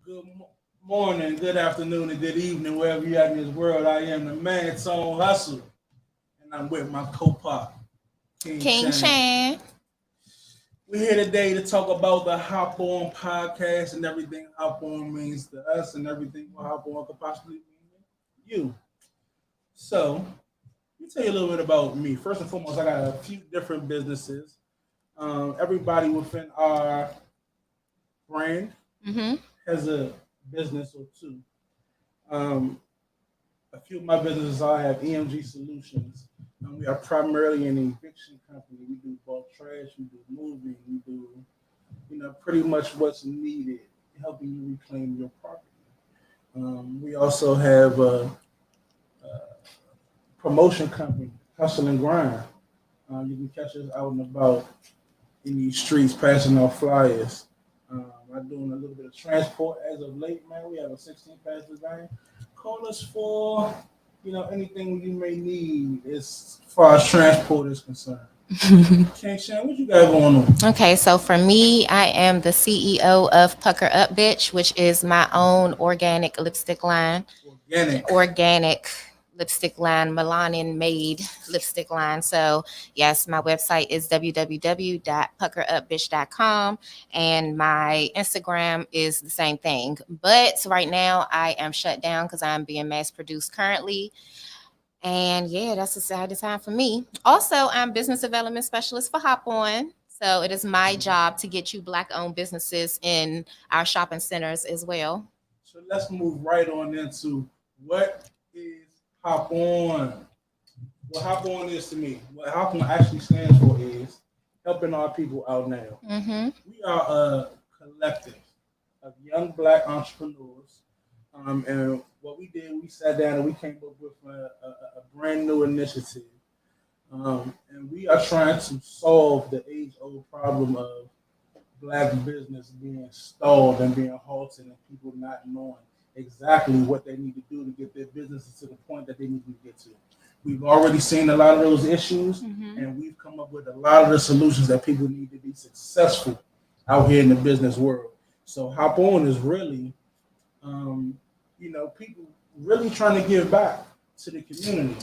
Good morning, good afternoon, and good evening, wherever you are in this world. I am the man, Tone Hustle, and I'm with my co-pop, King King Chan. Chan. We're here today to talk about the Hop On podcast and everything Hop On means to us and everything what Hop On could possibly mean to you. So, let me tell you a little bit about me. First and foremost, I got a few different businesses. Everybody within our brand Mm-hmm. has a business or two. Um, a few of my businesses I have EMG Solutions. We are primarily an eviction company. We do bulk trash, we do moving, we do pretty much what's needed, helping you reclaim your property. We also have a promotion company, Hustle and Grind. You can catch us out and about in these streets, passing out flyers. I'm doing a little bit of transport as of late, man. We have a 16 passenger van. Call us for anything you may need as far as transport is concerned. Okay, Shan, what you got going on? Okay, so for me, I am the CEO of Pucker Up Bitch, which is my own organic lipstick line. Organic. Organic lipstick line, melanin made lipstick line. So, yes, my website is www.puckerupbitch.com and my Instagram is the same thing. But right now, I am shut down because I'm being mass produced currently. And yeah, that's a sad time for me. Also, I'm business development specialist for H.O.P.O.N. So it is my job to get you Black owned businesses in our shopping centers as well. So let's move right on into what is Hop On. What Hop On is to me, what Hop On actually stands for is helping our people out now. Mm-hmm. We are a collective of young Black entrepreneurs. And what we did, we sat down and we came up with a brand new initiative. And we are trying to solve the age-old problem of Black business being stalled and being halted and people not knowing exactly what they need to do to get their businesses to the point that they need to get to. We've already seen a lot of those issues, Mm-hmm. and we've come up with a lot of the solutions that people need to be successful out here in the business world. So Hop On is really um, people really trying to give back to the community.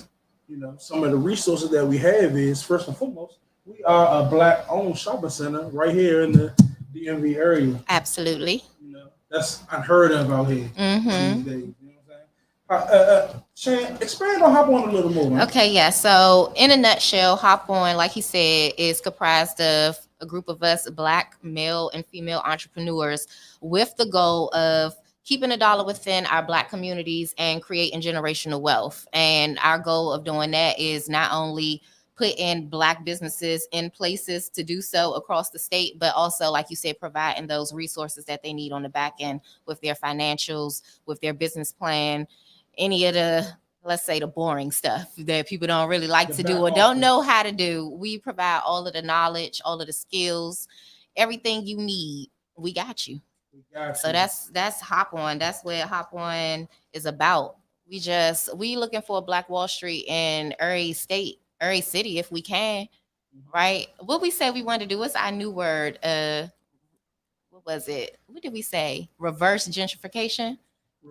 Some of the resources that we have is first and foremost, we are a Black owned shopping center right here in the DMV area. Absolutely. That's unheard of out here Mm-hmm. these days. You know what I'm saying? Shane, expand on Hop On a little more, man. Okay, yeah. So, in a nutshell, Hop On, like he said, is comprised of a group of us Black male and female entrepreneurs with the goal of keeping a dollar within our Black communities and creating generational wealth. And our goal of doing that is not only putting Black businesses in places to do so across the state, but also, like you said, providing those resources that they need on the back end with their financials, with their business plan, any of the, let's say, the boring stuff that people don't really like The to do back or don't know office. how to do. We provide all of the knowledge, all of the skills, everything you need. We got you. We got So you. that's Hop On. That's what Hop On is about. We looking for a Black Wall Street in every state, every city if we can. Right? What we said we wanted to do, what's our new word? What was it? What did we say? Reverse gentrification.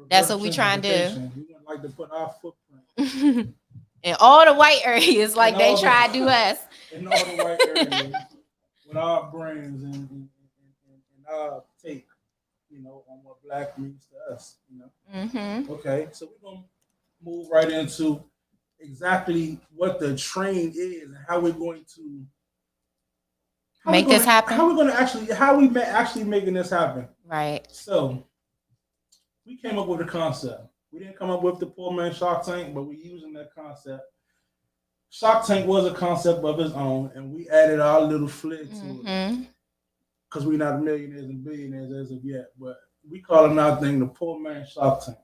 That's Reverse what we trying to gentrification. We would like to put our footprint do. In all the white areas, in like they all try to do the us. in all the white areas with our brands and our take, on what Black means to us. Mm-hmm. Okay, so we're gonna move right into exactly what the train is and how we're going to Make this happen. how we actually making this happen. Right. So we came up with a concept. We didn't come up with the poor man Shark Tank, but we're using that concept. Shark Tank was a concept of its own, and we added our little flair to it Mm-hmm. because we're not millionaires and billionaires as of yet. But we call it our thing the poor man Shark Tank,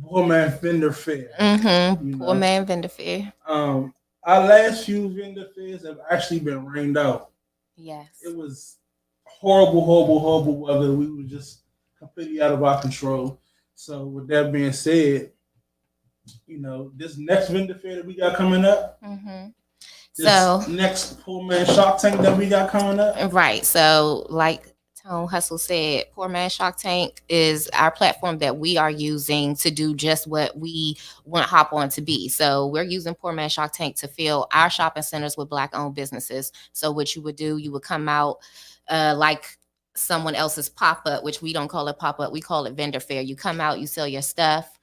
poor man vendor fair. Mm-hmm. You Poor know, man vendor fear. our last few vendor fairs have actually been rained out. Yes. It was horrible, horrible, horrible weather. We were just completely out of our control. So with that being said, this next vendor fair that we got coming up, Mm-hmm. this So next poor man Shark Tank that we got coming up, right. So like Tone Hustle said, Poor Man Shark Tank is our platform that we are using to do just what we want Hop On to be. So we're using Poor Man Shark Tank to fill our shopping centers with Black-owned businesses. So what you would do, you would come out like someone else's pop-up, which we don't call it pop-up, we call it vendor fair. You come out, you sell your stuff.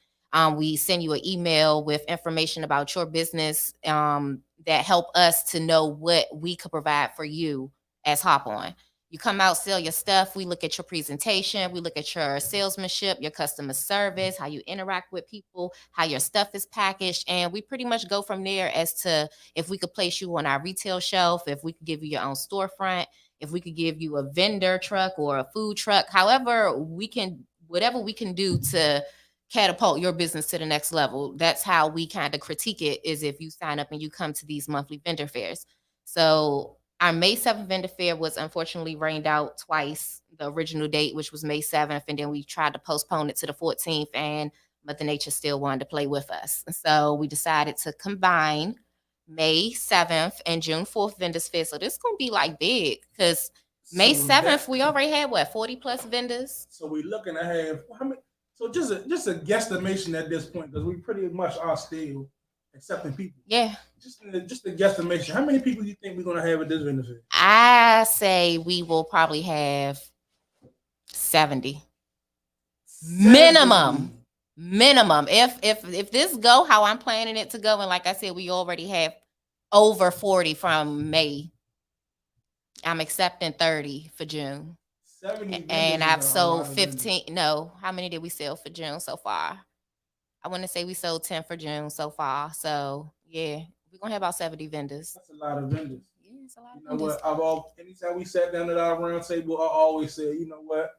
We send you an email with information about your business that help us to know what we could provide for you as Hop On. You come out, sell your stuff. We look at your presentation. We look at your salesmanship, your customer service, how you interact with people, how your stuff is packaged. And we pretty much go from there as to if we could place you on our retail shelf, if we could give you your own storefront, if we could give you a vendor truck or a food truck, however we can, whatever we can do to catapult your business to the next level. That's how we kind of critique it, is if you sign up and you come to these monthly vendor fairs. So our May 7th vendor fair was unfortunately rained out twice. The original date, which was May 7th, and then we tried to postpone it to the 14th, and Mother Nature still wanted to play with us. So we decided to combine May 7th and June 4th vendors fair. So this is going to be like big, because May 7th, we already had what, 40 plus vendors? So we're looking to have, how many? So just a guesstimation at this point, because we pretty much are still accepting people. Yeah. Just a guesstimation. How many people do you think we're gonna have at this vendor fair? I say we will probably have 70. Minimum. If this go how I'm planning it to go, and like I said, we already have over 40 from May. I'm accepting 30 for June. 70 and I've sold 15. No, how many did we sell for June so far? I want to say we sold 10 for June so far. So yeah, we're gonna have about 70 vendors. That's a lot of vendors. Yeah, it's a lot of vendors. vendors. Anytime we sat down at our round table, I always say, you know what?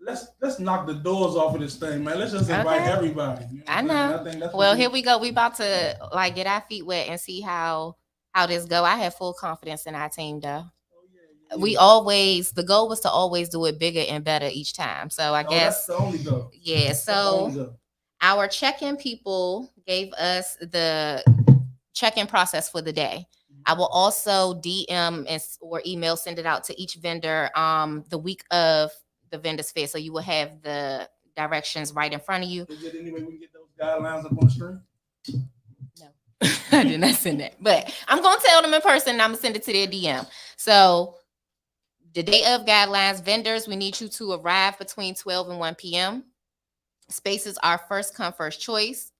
Let's knock the doors off of this thing, man. Let's just invite everybody. You know I know. I think that's well, here we go. We about to like get our feet wet and see how this go. I have full confidence in our team, though. We always, the goal was to always do it bigger and better each time. So I guess that's the only goal. Yeah. So our check-in people gave us the check-in process for the day. I will also DM or email send it out to each vendor the week of the vendor's fair. So you will have the directions right in front of you. Is there any way we can get those guidelines up on the screen? No. I did not send that. But I'm going to tell them in person and I'm going to send it to their DM. So the day of guidelines, vendors, we need you to arrive between 12 and 1 p.m. Spaces are first come, first choice.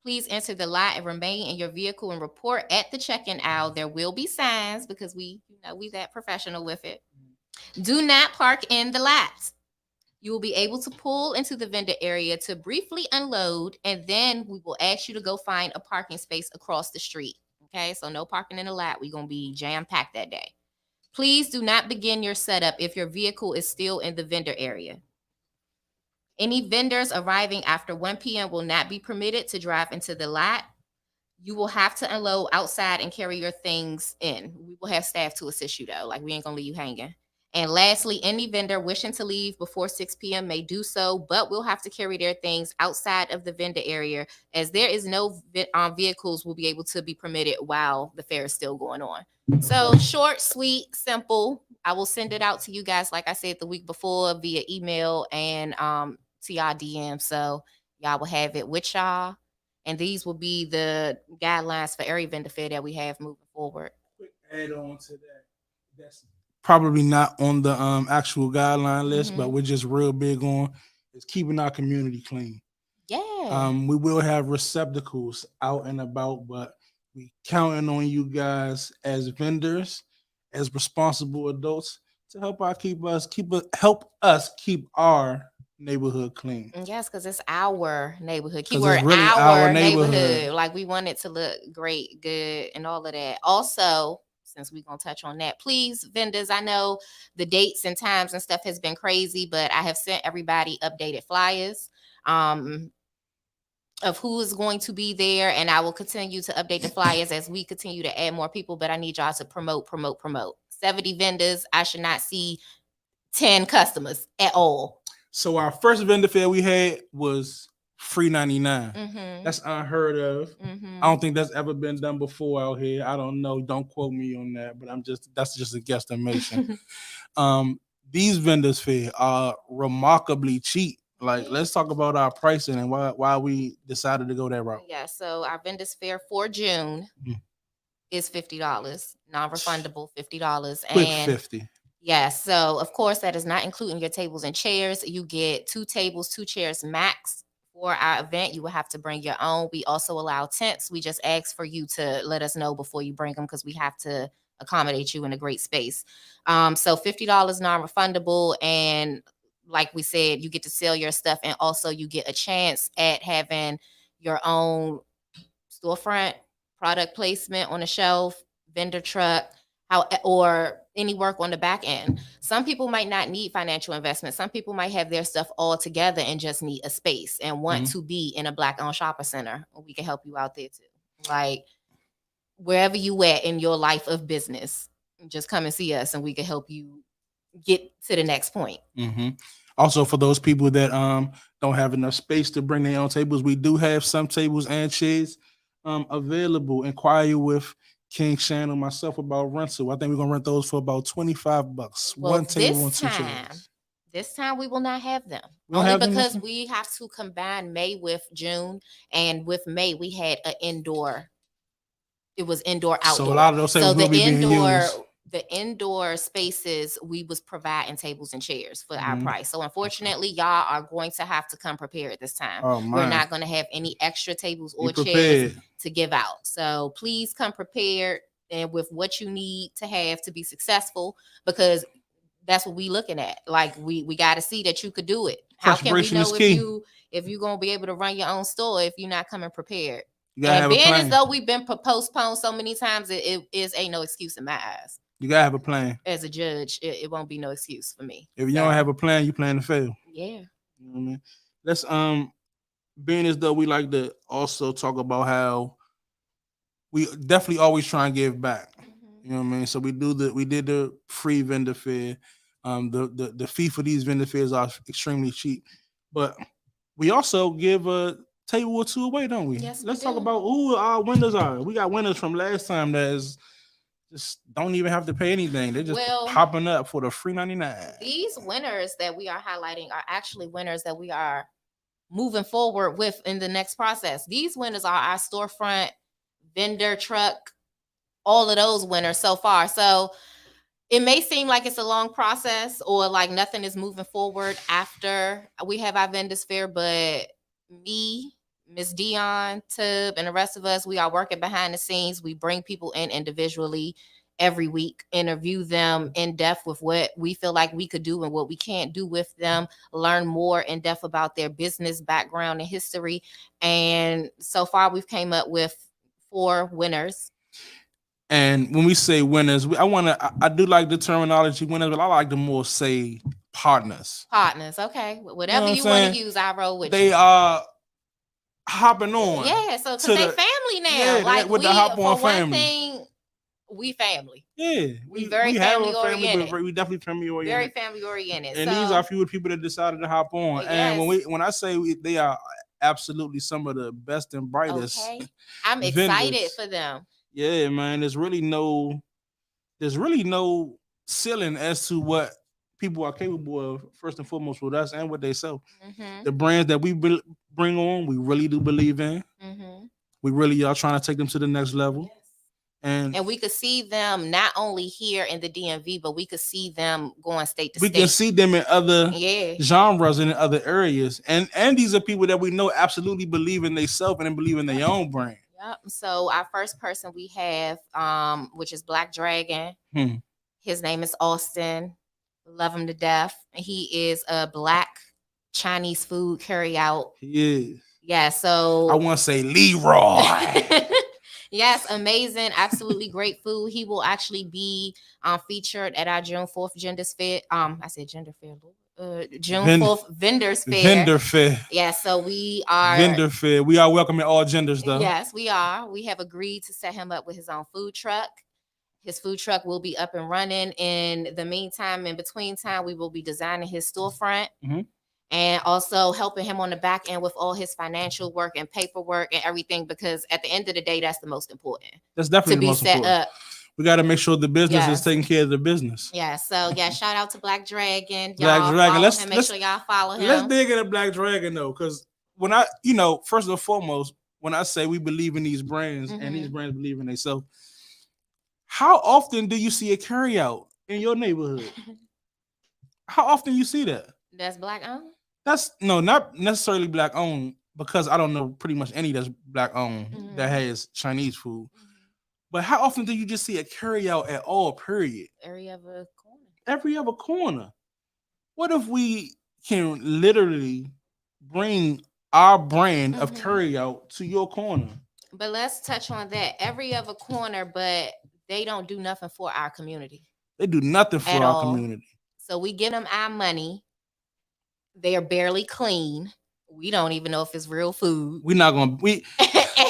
Please enter the lot and remain in your vehicle and report at the check-in aisle. There will be signs because we that professional with it. Do not park in the lots. You will be able to pull into the vendor area to briefly unload, and then we will ask you to go find a parking space across the street. Okay, so no parking in the lot. We're going to be jam-packed that day. Please do not begin your setup if your vehicle is still in the vendor area. Any vendors arriving after 1 p.m. will not be permitted to drive into the lot. You will have to unload outside and carry your things in. We will have staff to assist you, though. Like, we ain't going to leave you hanging. And lastly, any vendor wishing to leave before 6 p.m. may do so, but will have to carry their things outside of the vendor area, as there is no vehicles will be able to be permitted while the fair is still going on. So short, sweet, simple. I will send it out to you guys, like I said, the week before via email and to y'all DM. So y'all will have it with y'all. And these will be the guidelines for every vendor fair that we have moving forward. Quick add on to that. That's probably not on the actual guideline list, but we're just real big on is keeping our community clean. Yeah. We will have receptacles out and about, but we counting on you guys as vendors, as responsible adults, to help us keep our neighborhood clean. Yes, because it's our neighborhood. Keyword, really our neighborhood. Like, we want it to look great, good, and all of that. Also, since we're going to touch on that, please, vendors, I know the dates and times and stuff has been crazy, but I have sent everybody updated flyers of who is going to be there, and I will continue to update the flyers as we continue to add more people, but I need y'all to promote. 70 vendors, I should not see 10 customers at all. So our first vendor fair we had was free 99. That's unheard of. I don't think that's ever been done before out here. I don't know. Don't quote me on that, but that's just a guesstimation. these vendors fare are remarkably cheap. Like, let's talk about our pricing and why we decided to go that route. Yeah, so our vendors fair for June Mhm. is $50, non-refundable $50. Quick And 50. yeah, so of course that is not including your tables and chairs. You get 2 tables, 2 chairs max for our event. You will have to bring your own. We also allow tents. We just ask for you to let us know before you bring them because we have to accommodate you in a great space. So $50 non-refundable, and like we said, you get to sell your stuff, and also you get a chance at having your own storefront, product placement on a shelf, vendor truck, or any work on the back end. Some people might not need financial investment. Some people might have their stuff all together and just need a space and want to be in a Black-owned shopping center. We can help you out there too. Like, wherever you at in your life of business, just come and see us and we can help you get to the next point. Also, for those people that don't have enough space to bring their own tables, we do have some tables and chairs available. Inquire with King Shan or myself about rental. I think we're gonna rent those for about $25. Well, One table and 2 chairs. This time we will not have them. We don't Only have them this because time? we have to combine May with June, and with May we had an indoor. It was indoor outdoor. So a lot of those tables will be being used. The indoor spaces, we was providing tables and chairs for our price. So unfortunately, y'all are going to have to come prepared this time. Oh, We're not going to have any extra tables or Be chairs prepared. to give out. So please come prepared and with what you need to have to be successful, because that's what we looking at. Like, we got to see that you could do it. How can we Preparation know is if key. you're gonna be able to run your own store if you're not coming prepared? You gotta have And a being as plan. though we've been postponed so many times, it ain't no excuse in my eyes. You gotta have a plan. As a judge, it won't be no excuse for me. If you don't have a plan, you plan to fail. Yeah. You know what I mean? Let's being as though we like to also talk about how we definitely always try and give back. You know what I mean? So we did the free vendor fair. The fee for these vendor fairs are extremely cheap, but we also give a table or 2 away, don't we? Yes, Let's we talk do. about who our winners are. We got winners from last time that is just don't even have to pay anything. They're just popping up for the free 99. These winners that we are highlighting are actually winners that we are moving forward with in the next process. These winners are our storefront, vendor truck, all of those winners so far. So it may seem like it's a long process or like nothing is moving forward after we have our vendors fair, but me, Miss Dion, Tub, and the rest of us, we are working behind the scenes. We bring people in individually every week, interview them in depth with what we feel like we could do and what we can't do with them, learn more in depth about their business background and history. And so far we've came up with 4 winners. And when we say winners, I do like the terminology winners, but I like to more say partners. Partners, okay. Whatever you want to use, I roll with you. They are hopping on. Yeah, so because they family now. Yeah, like with we, the hop on for one family. thing, we family. Yeah, we very family oriented. But we definitely family oriented. Very family oriented. And these are a few people that decided to hop on. Yes. And when I say they are absolutely some of the best and brightest. Okay. I'm excited for them. Yeah, man. There's really no ceiling as to what people are capable of, first and foremost, with us and what they sell. The brands that we bring on, we really do believe in. We really are trying to take them to the next level. Yes. And we could see them not only here in the DMV, but we could see them going state to state. We can see them in other genres and in other areas. And these are people that we know absolutely believe in themselves and believe in their own brand. Yep. So our first person we have, which is Black Dragon. His name is Austin. Love him to death. He is a Black Chinese food carryout. He is. Yeah. So I want to say Leroy. Yes, amazing, absolutely great food. He will actually be featured at our June 4th Genders Fair. I said gender fair, June 4th Vendors Fair. Vendor Fair. Yeah, so we are Vendor Fair. We are welcoming all genders, though. Yes, we are. We have agreed to set him up with his own food truck. His food truck will be up and running. In the meantime, in between time, we will be designing his storefront. And also helping him on the back end with all his financial work and paperwork and everything, because at the end of the day, that's the most important. That's definitely to be set up. We got to make sure the business is Yes. taking care of the business. Yeah. So yeah, shout out to Black Dragon. Black Y'all Dragon. follow him. Make sure y'all follow him. Let's dig into Black Dragon though, because when I, first and foremost, when I say we believe in these brands and these brands believe in themselves, how often do you see a carry out in your neighborhood? How often you see that? That's Black owned? That's not necessarily Black owned, because I don't know pretty much any that's Black owned that has Chinese food. But how often do you just see a carry out at all, period? Every other corner. Every other corner. What if we can literally bring our brand of carry out to your corner? But let's touch on that. Every other corner, but they don't do nothing for our community. They do nothing for our community. So we give them our money. They are barely clean. We don't even know if it's real food. We're not gonna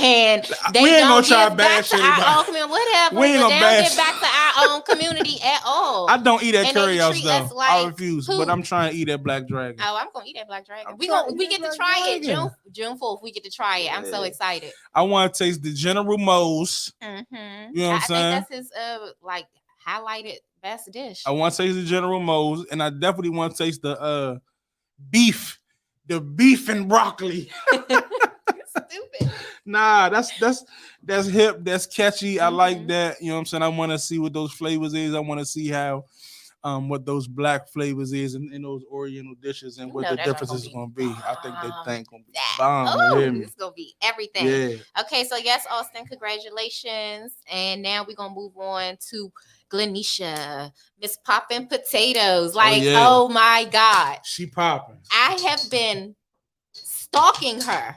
and they we ain't don't gonna try give bash back to our own community. Whatever. We ain't gonna they don't give back to our own community at all. I don't eat at carry outs though. Like I refuse. But I'm trying to eat at Black Dragon. Oh, I'm gonna eat at Black Dragon. We get to try it June 4th. We get to try it. I'm so excited. I want to taste the General Mo's. You know what I'm saying? I think that's his like highlighted best dish. I want to taste the General Mo's, and I definitely want to taste the beef. The beef and broccoli. Stupid. Nah, that's hip. That's catchy. I like that. You know what I'm saying? I want to see what those flavors is. I want to see how what those Black flavors is in those Oriental dishes and what the difference is going to be. I think they think going to be bomb. Oh, it's going to be everything. Yeah. Okay, so yes, Austin, congratulations. And now we're going to move on to Glenisha, Miss Poppin' Potatoes. Like, oh my God. She popping. I have been stalking her.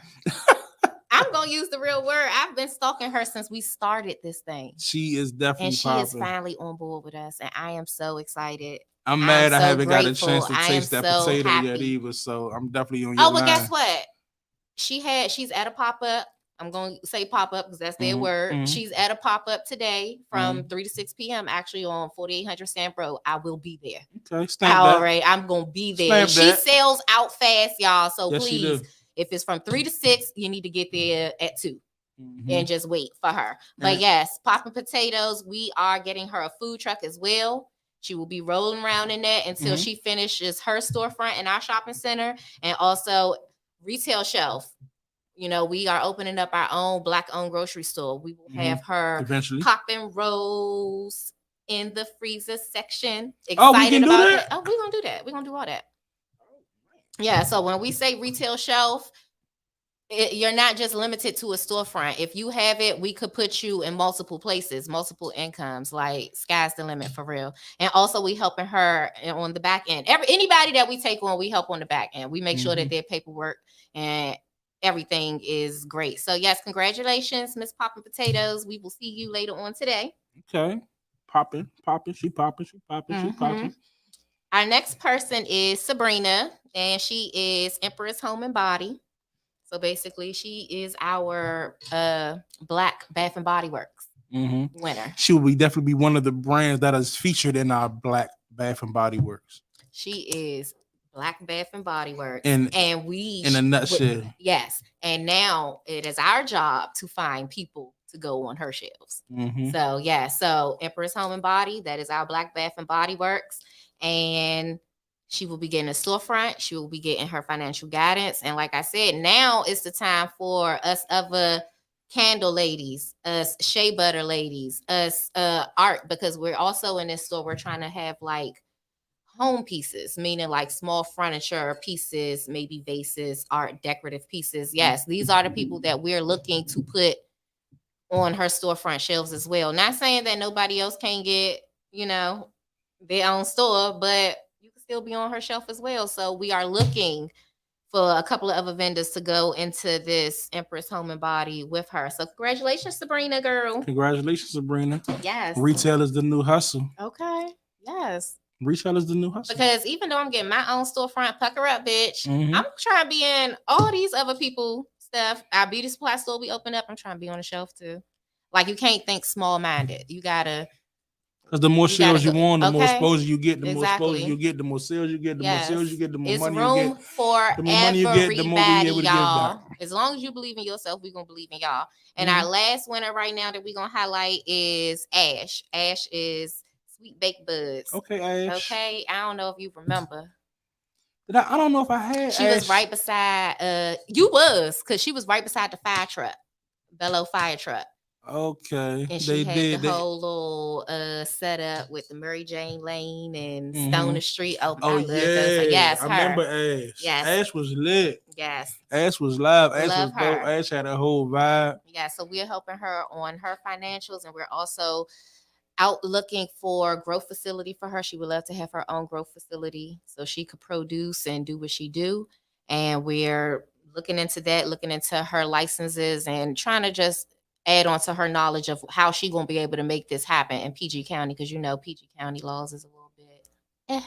I'm going to use the real word. I've been stalking her since we started this thing. She is definitely and she popping. is finally on board with us. And I am so excited. I'm mad I haven't got a chance to taste that potato yet either. So I'm definitely on your line. Oh, well, guess what? She's at a pop-up. I'm going to say pop-up because that's their word. She's at a pop-up today from 3 to 6 p.m. actually on 4800 Stamp Road. I will be there. Okay, stamp that. Right, I'm going to be there. She sells out fast, y'all. So please, if it's from 3 to 6, you need to get there at 2 and just wait for her. But yes, Poppin' Potatoes, we are getting her a food truck as well. She will be rolling around in that until she finishes her storefront in our shopping center and also retail shelf. You know, we are opening up our own Black-owned grocery store. We will have her eventually popping rolls in the freezer section. Excited about it. Oh, we're gonna do that. We're gonna do all that. Yeah. So when we say retail shelf, you're not just limited to a storefront. If you have it, we could put you in multiple places, multiple incomes. Like sky's the limit for real. And also, we helping her on the back end. Anybody that we take on, we help on the back end. We make sure that their paperwork and everything is great. So yes, congratulations, Miss Poppin' Potatoes. We will see you later on today. Okay. Poppin'. She poppin'. Our next person is Sabrina, and she is Empress Home and Body. So basically, she is our Black Bath and Body Works winner. She will definitely be one of the brands that is featured in our Black Bath and Body Works. She is Black Bath and Body Works. And we, in a nutshell. Yes. And now it is our job to find people to go on her shelves. So, yeah. So, Empress Home and Body, that is our Black Bath and Body Works. And she will be getting a storefront. She will be getting her financial guidance. And like I said, now is the time for us other candle ladies, us shea butter ladies, us art, because we're also in this store. We're trying to have like home pieces, meaning like small furniture pieces, maybe vases, art, decorative pieces. Yes, these are the people that we're looking to put on her storefront shelves as well. Not saying that nobody else can get, their own store, but you can still be on her shelf as well. So we are looking for a couple of other vendors to go into this Empress Home and Body with her. So congratulations, Sabrina, girl. Congratulations, Sabrina. Yes. Retail is the new hustle. Okay. Yes. Retail is the new hustle. Because even though I'm getting my own storefront, pucker up, bitch, I'm trying to be in all these other people stuff. Our beauty supply store we open up, I'm trying to be on the shelf too. Like, you can't think small-minded. You gotta Because the more sales you want, the more okay. exposure you get, the more exposure Exactly. you get, the more sales you get, the more sales you get, the more It's money you room get. for The more money you get, the more we able to give back. y'all. As long as you believe in yourself, we're gonna believe in y'all. And our last winner right now that we're gonna highlight is Ash. Ash is Sweet Baked Buds. Okay, Ash. Okay, I don't know if you remember. I don't know if I had. She was right beside. You was, because she was right beside the fire truck, Bello fire truck. Okay, and she had the whole little setup with the Mary Jane Lane and Stoner Street. Oh, I love those. So yes, I remember Ash. Yes, Ash was lit. Yes, Ash was live. Ash love was dope. her. Ash had a whole vibe. Yeah, so we're helping her on her financials, and we're also out looking for growth facility for her. She would love to have her own growth facility so she could produce and do what she do. And we're looking into that, looking into her licenses and trying to just add on to her knowledge of how she gonna be able to make this happen in PG County, because you know PG County laws is a little bit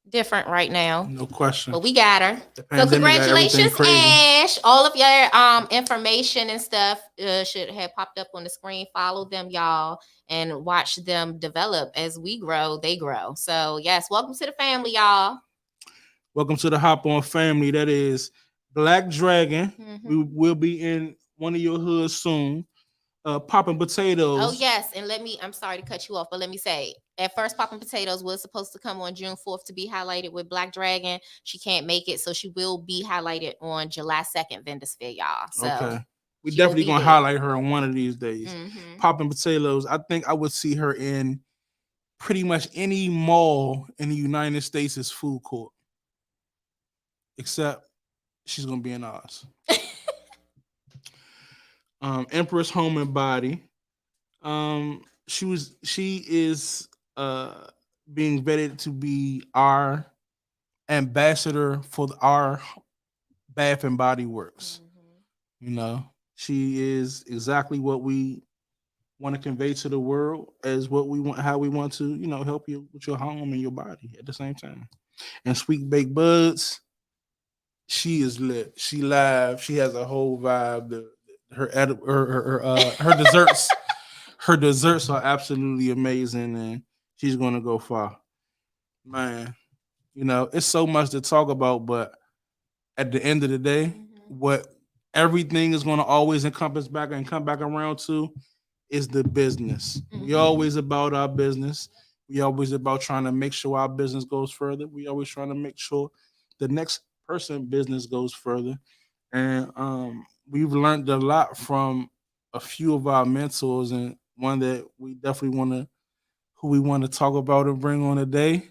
different right now. No question. But we got her. So congratulations, Ash. All of your information and stuff should have popped up on the screen. Follow them, y'all, and watch them develop. As we grow, they grow. So yes, welcome to the family, y'all. Welcome to the H.O.P.O.N family. That is Black Dragon. We will be in one of your hoods soon. Popping Potatoes. Oh yes, and I'm sorry to cut you off, but let me say, at first Popping Potatoes was supposed to come on June 4th to be highlighted with Black Dragon. She can't make it, so she will be highlighted on July 2nd, Vendors Fair, y'all. So okay. We definitely gonna highlight her on one of these days. Popping Potatoes. I think I would see her in pretty much any mall in the United States as food court. Except she's gonna be in Oz. Empress Home and Body. She is being vetted to be our ambassador for our Bath and Body Works. You know, she is exactly what we want to convey to the world as what we want, how we want to, help you with your home and your body at the same time. And Sweet Baked Buds, she is lit. She live. She has a whole vibe. Her desserts, her desserts are absolutely amazing, and she's gonna go far. Man, it's so much to talk about, but at the end of the day, what everything is gonna always encompass back and come back around to is the business. We always about our business. We always about trying to make sure our business goes further. We always trying to make sure the next person business goes further. And we've learned a lot from a few of our mentors, and one that we definitely who we want to talk about and bring on today.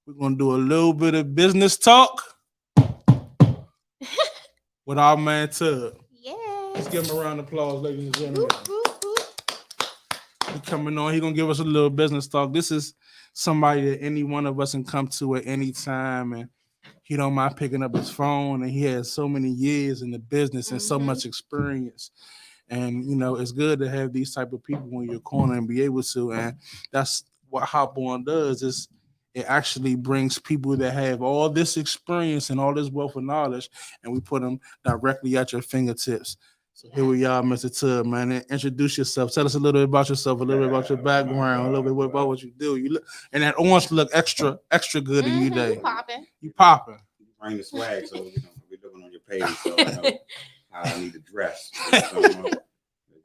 We're gonna do a little bit of business talk with our man Tub. Yes. Let's give him a round of applause, ladies and gentlemen. He's coming on. He's gonna give us a little business talk. This is somebody that any one of us can come to at any time, and he don't mind picking up his phone, and he has so many years in the business and so much experience. And it's good to have these type of people in your corner and be able to. And that's what H.O.P.O.N does. Is it actually brings people that have all this experience and all this wealth of knowledge, and we put them directly at your fingertips. So here we are, Mr. Tub, man. Introduce yourself. Tell us a little bit about yourself, a little bit about your background, a little bit about what you do. You look, and that orange look extra good in you today. You popping. You bring the swag, so we're looking on your page, so I know how I need to dress.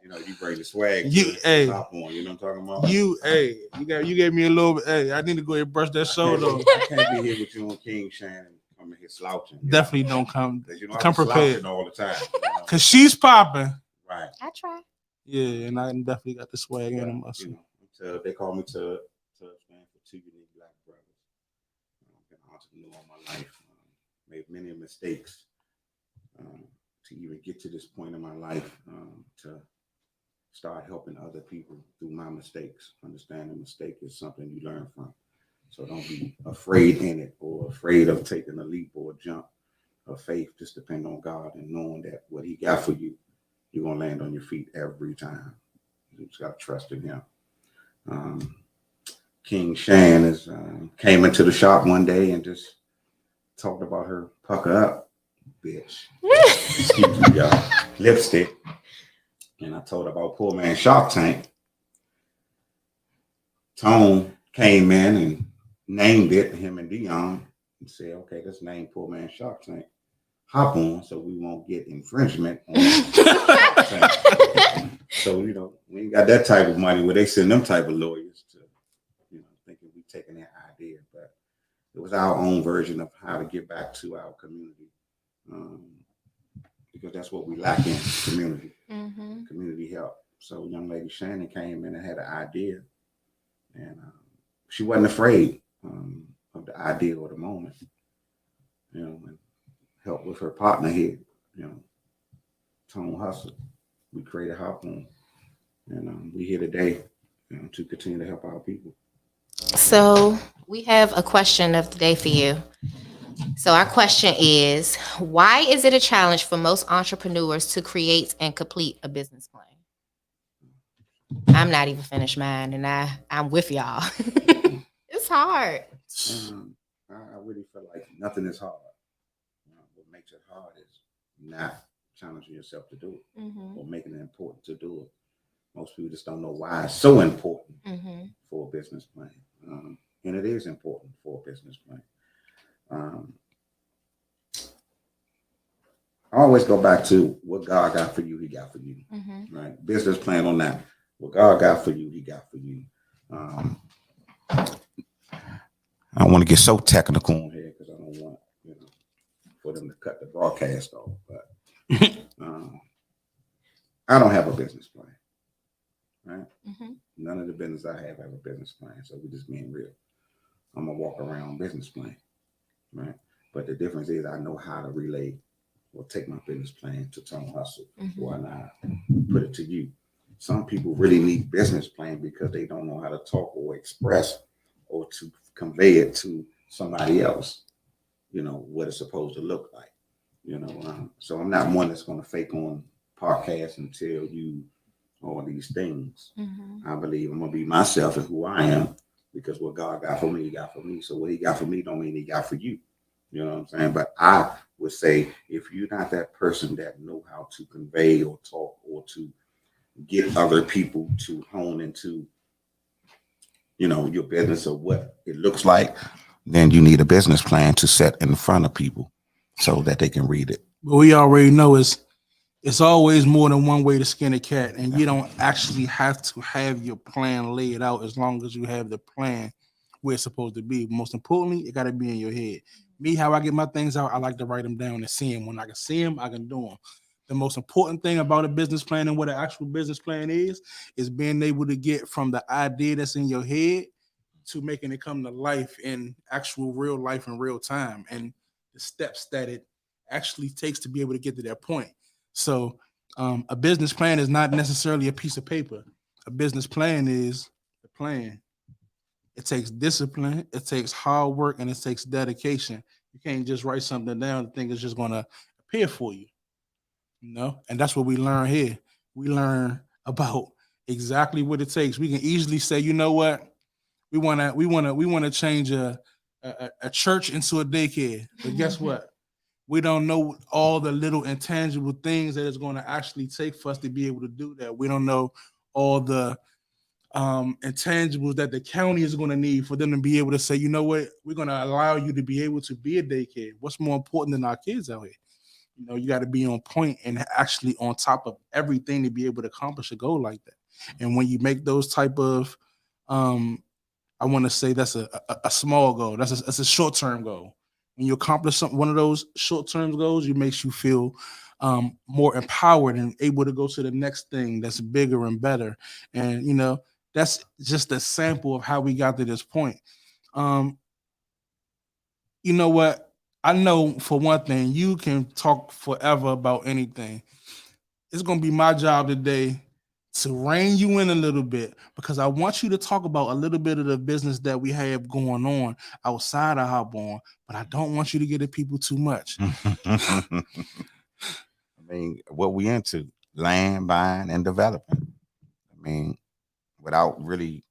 You bring the swag. Top on. You know what I'm talking about? You gave me a little bit. Hey, I need to go ahead and brush that shoulder. I can't be here with you on King Shan. I'm here slouching. Definitely don't come. Come prepared all the time. Cause she's popping. Right. I try. Yeah, and I definitely got the swag in them. They call me to stand for two unique Black brothers. I've been an entrepreneur all my life. Made many mistakes to even get to this point in my life to start helping other people through my mistakes. Understand a mistake is something you learn from. So don't be afraid in it or afraid of taking a leap or a jump of faith. Just depend on God and knowing that what he got for you, you're going to land on your feet every time. You just got to trust in him. King Shan came into the shop one day and just talked about her pucker up, bitch. Excuse me, y'all. Lipstick. And I told her about Poor Man Shark Tank. Tone came in and named it, him and Dion, and said, okay, let's name Poor Man Shark Tank Hop-On so we won't get infringement on Shark Tank. So, you know, we ain't got that type of money where they send them type of lawyers to, you know, thinking we taking that idea. But it was our own version of how to get back to our community. Because that's what we lack in community, community help. So young lady Shannon came in and had an idea, and she wasn't afraid of the idea or the moment, you know, and helped with her partner here, you know, Tone Hustle. We created Hop-On, and we here today, you know, to continue to help our people. So we have a question of the day for you. So our question is, why is it a challenge for most entrepreneurs to create and complete a business plan? I'm not even finished mine, and I'm with y'all. It's hard. I really feel like nothing is hard. What makes it hard is not challenging yourself to do it, or making it important to do it. Most people just don't know why it's so important for a business plan, and it is important for a business plan. I always go back to what God got for you, He got for you. Right? Business plan on that. What God got for you, He got for you. I don't want to get so technical on here because I don't want, you know, for them to cut the broadcast off. But I don't have a business plan. Right? None of the business I have a business plan. So we're just being real. I'm gonna walk around business plan. Right? But the difference is I know how to relay or take my business plan to Tone Hustle, or not put it to you. Some people really need business plan because they don't know how to talk or express or to convey it to somebody else, you know, what it's supposed to look like, you know. So I'm not one that's going to fake on podcasts and tell you all these things. I believe I'm going to be myself and who I am, because what God got for me, He got for me. So what He got for me don't mean He got for you. You know what I'm saying? But I would say, if you're not that person that know how to convey or talk or to get other people to hone into, you know, your business or what it looks like, then you need a business plan to set in front of people so that they can read it. But we already know it's always more than one way to skin a cat, and you don't actually have to have your plan laid out as long as you have the plan where it's supposed to be. Most importantly, it got to be in your head. Me, how I get my things out, I like to write them down and see them. When I can see them, I can do them. The most important thing about a business plan and what an actual business plan is being able to get from the idea that's in your head to making it come to life in actual real life in real time, and the steps that it actually takes to be able to get to that point. So a business plan is not necessarily a piece of paper. A business plan is the plan. It takes discipline, it takes hard work, and it takes dedication. You can't just write something down and think it's just going to appear for you, you know? And that's what we learn here. We learn about exactly what it takes. We can easily say, you know what? We want to change a church into a daycare. But guess what? We don't know all the little intangible things that it's going to actually take for us to be able to do that. We don't know all the intangibles that the county is going to need for them to be able to say, you know what, we're going to allow you to be able to be a daycare. What's more important than our kids out here? You know, you got to be on point and actually on top of everything to be able to accomplish a goal like that. And when you make those type of, I want to say that's a small goal. That's a short-term goal. When you accomplish one of those short-term goals, it makes you feel more empowered and able to go to the next thing that's bigger and better. And, you know, that's just a sample of how we got to this point. You know what? I know for one thing, you can talk forever about anything. It's going to be my job today to rein you in a little bit, because I want you to talk about a little bit of the business that we have going on outside of Hop-On, but I don't want you to get at people too much. I mean, what we into? Land buying and developing. I mean, without really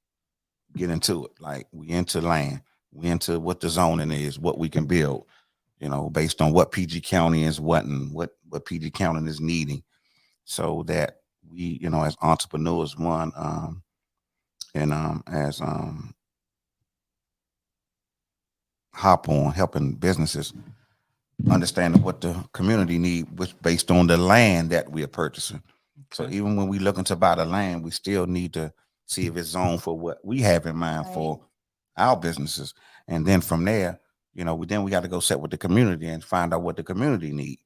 getting to it, like, we into land, we into what the zoning is, what we can build, you know, based on what PG County is wanting, what PG County is needing, so that we, you know, as entrepreneurs, one, And as Hop-On helping businesses understanding what the community need, which based on the land that we are purchasing. So Okay. even when we looking to buy the land, we still need to see if it's zoned for what we have in mind for our businesses. And then from there, we got to go set with the community and find out what the community need.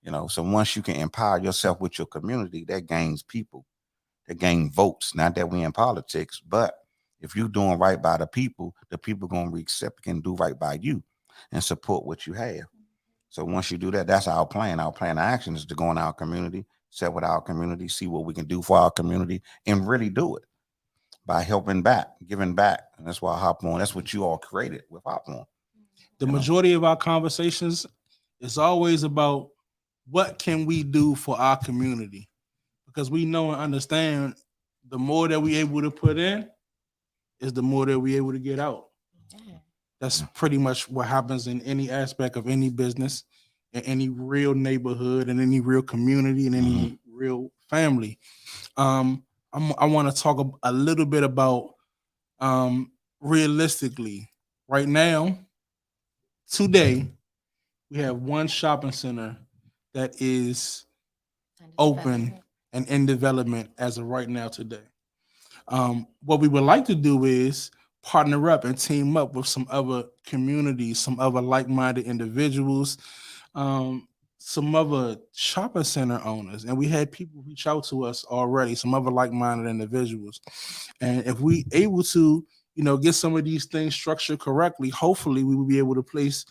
Yep. So once you can empower yourself with your community, that gains people, that gain votes. Not that we in politics, but if you're doing right by the people gonna accept and do right by you and support what you have. So once you do that, that's our plan. Our plan of action is to go in our community, set with our community, see what we can do for our community, and really do it by helping back, giving back. And that's why Hop-On, that's what you all created with Hop-On. The majority of our conversations is always about what can we do for our community, because we know and understand the more that we able to put in is the more that we able to get out. That's pretty much what happens in any aspect of any business, in any real neighborhood, in any real community, in any real family. I want to talk a little bit about realistically. Right now, today, we have one shopping center that is open and in development as of right now today. What we would like to do is partner up and team up with some other communities, some other like-minded individuals, some other shopping center owners, and we had people reach out to us already, some other like-minded individuals. And if we able to, get some of these things structured correctly, hopefully we will be able to place,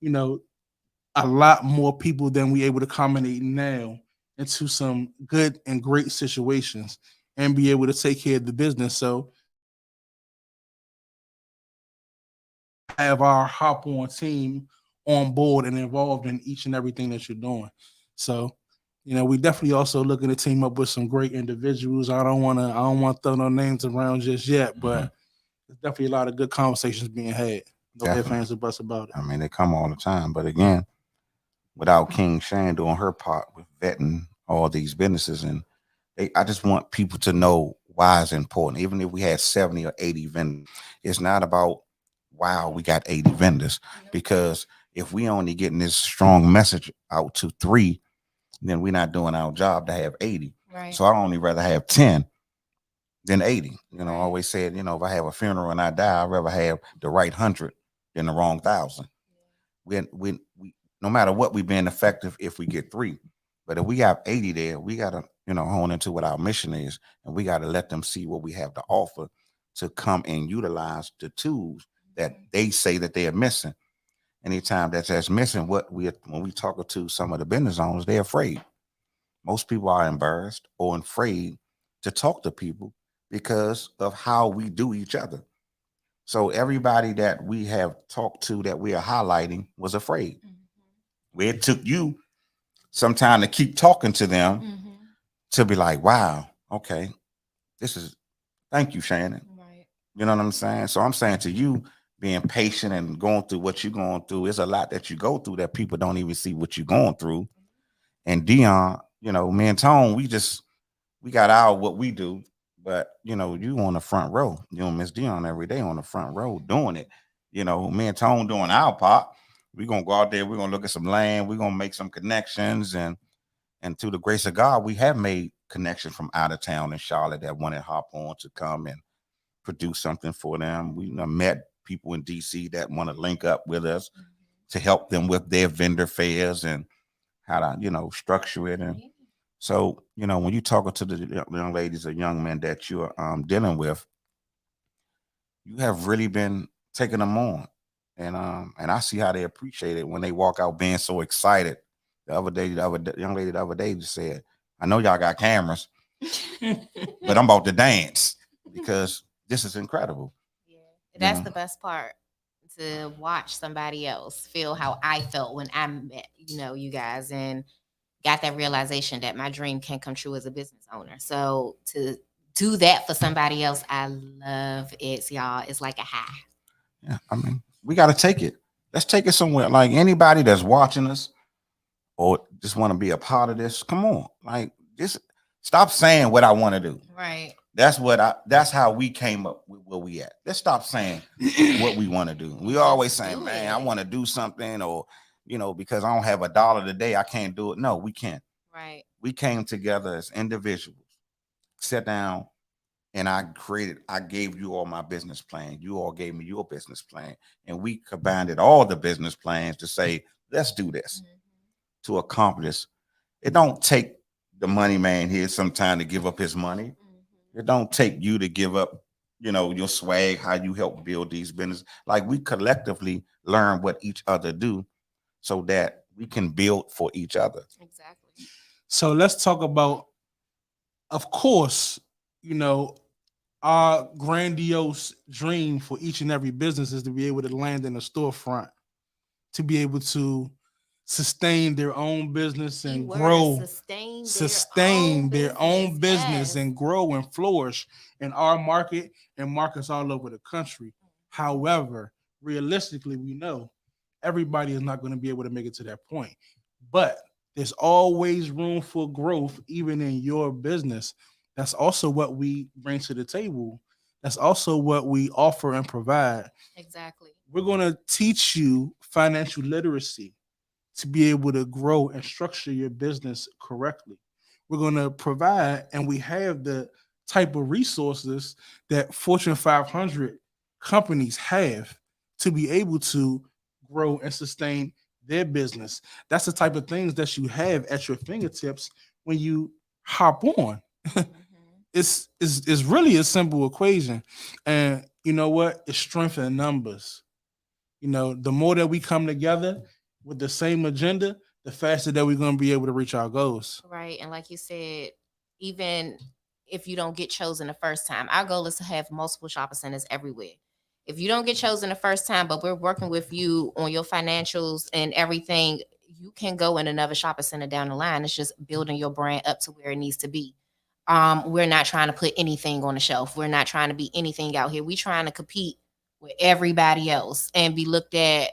a lot more people than we able to accommodate now into some good and great situations and be able to take care of the business. So have our Hop-On team on board and involved in each and everything that you're doing. So, we definitely also looking to team up with some great individuals. I don't want to throw no names around just yet, but there's definitely a lot of good conversations being had. No ifs, ands, or buts about it. I mean, they come all the time, but again, without King Shane doing her part with vetting all these businesses, and I just want people to know why it's important. Even if we had 70 or 80 vendors, it's not about, wow, we got 80 vendors, because if we only getting this strong message out to 3, then we're not doing our job to have 80. Right. So I only rather have 10 than 80. I Right. always said, if I have a funeral and I die, I'd rather have the right 100 than the wrong 1,000. We no matter what, we being effective if we get 3. But if we have 80 there, we got to, hone into what our mission is, and we got to let them see what we have to offer to come and utilize the tools that they say that they are missing. Anytime that's missing, when we talk to some of the business owners, they're afraid. Most people are embarrassed or afraid to talk to people because of how we do each other. So everybody that we have talked to that we are highlighting was afraid. Where it took you some time to keep talking to them to be like, wow, okay, thank you, Shannon. Right. You know what I'm saying? So I'm saying to you, being patient and going through what you're going through, it's a lot that you go through that people don't even see what you're going through. And Dion, me and Tone, we got what we do, but you on the front row. Miss Dion every day on the front row doing it. Me and Tone doing our part. We're gonna go out there, we're gonna look at some land, we're gonna make some connections, and through the grace of God, we have made connections from out of town in Charlotte that wanted Hop-On to come and produce something for them. We met people in DC that want to link up with us to help them with their vendor fairs and how to, structure it. And so, when you talking to the young ladies or young men that you're dealing with, you have really been taking them on. And I see how they appreciate it when they walk out being so excited. The young lady the other day just said, I know y'all got cameras, but I'm about to dance because this is incredible. Yeah. That's the best part, to watch somebody else feel how I felt when I met, you guys, and got that realization that my dream can come true as a business owner. So to do that for somebody else, I love it, y'all. It's like a high. Yeah, I mean, we got to take it. Let's take it somewhere. Like anybody that's watching us or just want to be a part of this, come on. Like, just stop saying what I want to do. Right. That's how we came up with where we at. Let's stop saying what we want to do. We always saying, man, I want to do something, or because I don't have $1 today, I can't do it. No, we can't. Right. We came together as individuals, sat down, and I gave you all my business plan. You all gave me your business plan, and we combined all the business plans to say, let's do this to accomplish. It don't take the money man here sometime to give up his money. It don't take you to give up, your swag, how you help build these businesses. Like, we collectively learn what each other do so that we can build for each other. Exactly. So let's talk about, of course, our grandiose dream for each and every business is to be able to land in a storefront, to be able to sustain their own business and grow, sustain their own business and grow and flourish in our market and markets all over the country. However, realistically, we know everybody is not going to be able to make it to that point, but there's always room for growth, even in your business. That's also what we bring to the table. That's also what we offer and provide. Exactly. We're going to teach you financial literacy to be able to grow and structure your business correctly. We're going to provide, and we have the type of resources that Fortune 500 companies have to be able to grow and sustain their business. That's the type of things that you have at your fingertips when you hop on. It's really a simple equation. And you know what? It's strength in numbers. The more that we come together with the same agenda, the faster that we're going to be able to reach our goals. Right. And like you said, even if you don't get chosen the first time, our goal is to have multiple shopping centers everywhere. If you don't get chosen the first time, but we're working with you on your financials and everything, you can go in another shopping center down the line. It's just building your brand up to where it needs to be. We're not trying to put anything on the shelf. We're not trying to be anything out here. We're trying to compete with everybody else and be looked at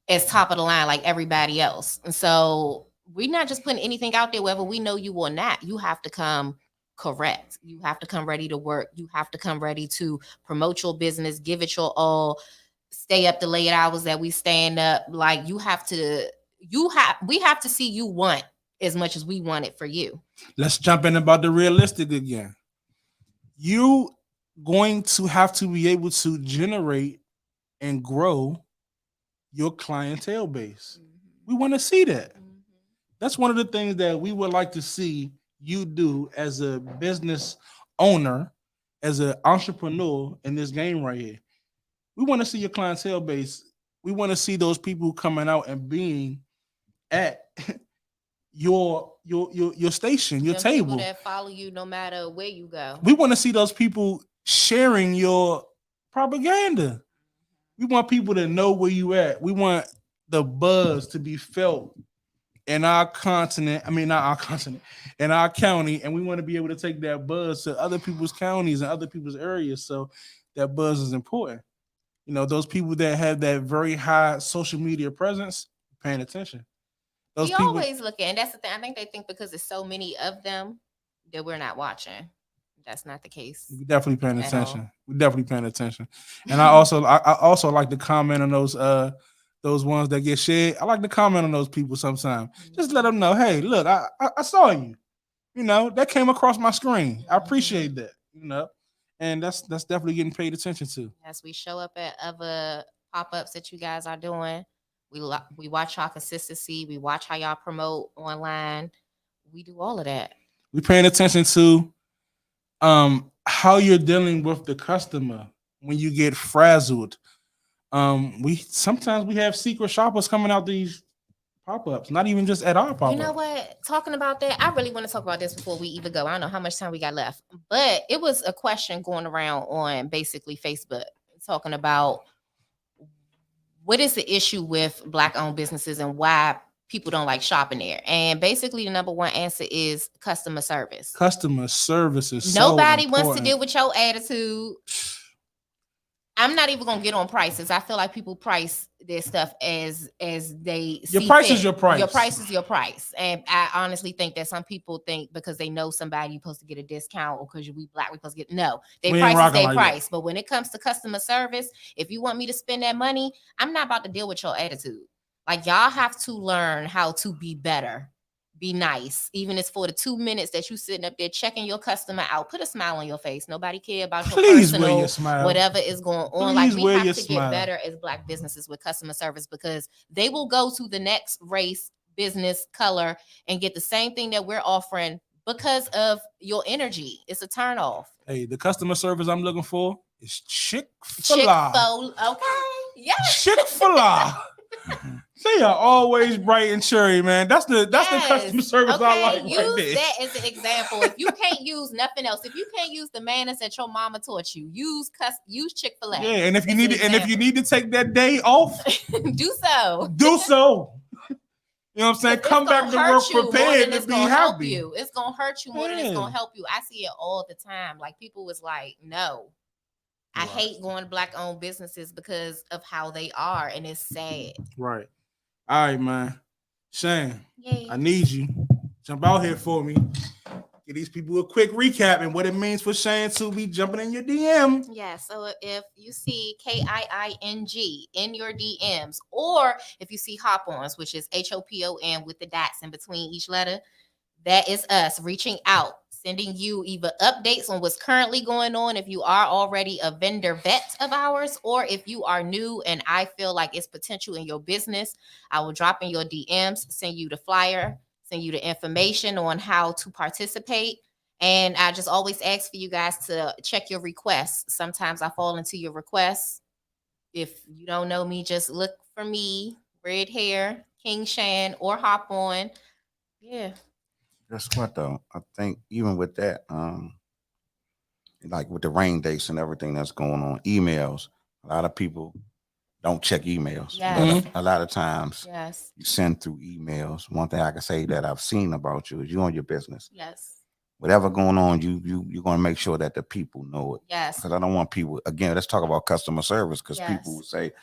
as top of the line like everybody else. And so we're not just putting anything out there, whether we know you or not. You have to come correct. You have to come ready to work. You have to come ready to promote your business, give it your all, stay up the late hours that we stand up. Like, we have to see you want as much as we want it for you. Let's jump in about the realistic again. You going to have to be able to generate and grow your clientele base. We want to see that. That's one of the things that we would like to see you do as a business owner, as an entrepreneur in this game right here. We want to see your clientele base. We want to see those people coming out and being at your station, your table. People that follow you no matter where you go. We want to see those people sharing your propaganda. We want people to know where you at. We want the buzz to be felt in our continent. I mean, not our continent, in our county. And we want to be able to take that buzz to other people's counties and other people's areas. So that buzz is important. Those people that have that very high social media presence, paying attention. We always look at, and that's the thing. I think they think because there's so many of them that we're not watching. That's not the case. We're definitely paying attention. We're definitely paying attention. And I also like to comment on those ones that get shared. I like to comment on those people sometimes. Just let them know, hey, look, I saw you. That came across my screen. I appreciate that. And that's definitely getting paid attention to. As we show up at other pop-ups that you guys are doing, we watch our consistency. We watch how y'all promote online. We do all of that. We're paying attention to how you're dealing with the customer when you get frazzled. Sometimes we have secret shoppers coming out these pop-ups, not even just at our pop-up. You know what? Talking about that, I really want to talk about this before we even go. I don't know how much time we got left, but it was a question going around on basically Facebook talking about what is the issue with Black-owned businesses and why people don't like shopping there. And basically the number one answer is customer service. Customer service is nobody so wants to deal with your attitude. I'm not even gonna get on prices. I feel like people price their stuff as they Your see price fit. is your price. Your price is your price. And I honestly think that some people think because they know somebody you're supposed to get a discount, or because we black, we're supposed to get no. They We ain't price is rocking their like that. price. But when it comes to customer service, if you want me to spend that money, I'm not about to deal with your attitude. Like, y'all have to learn how to be better. Be nice, even if it's for the 2 minutes that you sitting up there checking your customer out. Put a smile on your face. Nobody care about your Please wear personal your smile. whatever is going on. Please Like, we wear have your to smile. get better as black businesses with customer service, because they will go to the next race, business, color, and get the same thing that we're offering because of your energy. It's a turn off. Hey, the customer service I'm looking for is Chick-fil-A. Okay. Yes. Chick-fil-A. They are always bright and cheery, man. That's the customer service I like Use right there. that as an example. If you can't use nothing else, if you can't use the manners that your mama taught you, use Chick-fil-A. Yeah, and if you need to take that day off, do so. do so. You know what I'm saying? Come back to work prepared to be happy. It's gonna hurt you more than it's gonna help you. I see it all the time. Like, people was like, no. I hate going to black-owned businesses because of how they are, and it's sad. Right. All right, man. Shane, Yay. I need you. Jump out here for me. Give these people a quick recap and what it means for Shane to be jumping in your DM. Yeah, so if you see KIING in your DMs, or if you see H.O.P.O.Ns, which is H.O.P.O.N with the dots in between each letter, that is us reaching out, sending you either updates on what's currently going on if you are already a vendor vet of ours, or if you are new and I feel like it's potential in your business, I will drop in your DMs, send you the flyer, send you the information on how to participate. And I just always ask for you guys to check your requests. Sometimes I fall into your requests. If you don't know me, just look for me, red hair, King Shan, or H.O.P.O.N. Yeah. Guess what though? I think even with that, like with the rain dates and everything that's going on, emails, a lot of people don't check emails. Yes. But a lot of times Yes. you send through emails. One thing I can say that I've seen about you is you on your business. Yes. Whatever going on, you're going to make sure that the people know it. Yes. Because I don't want people, again, let's talk about customer service, because people will say,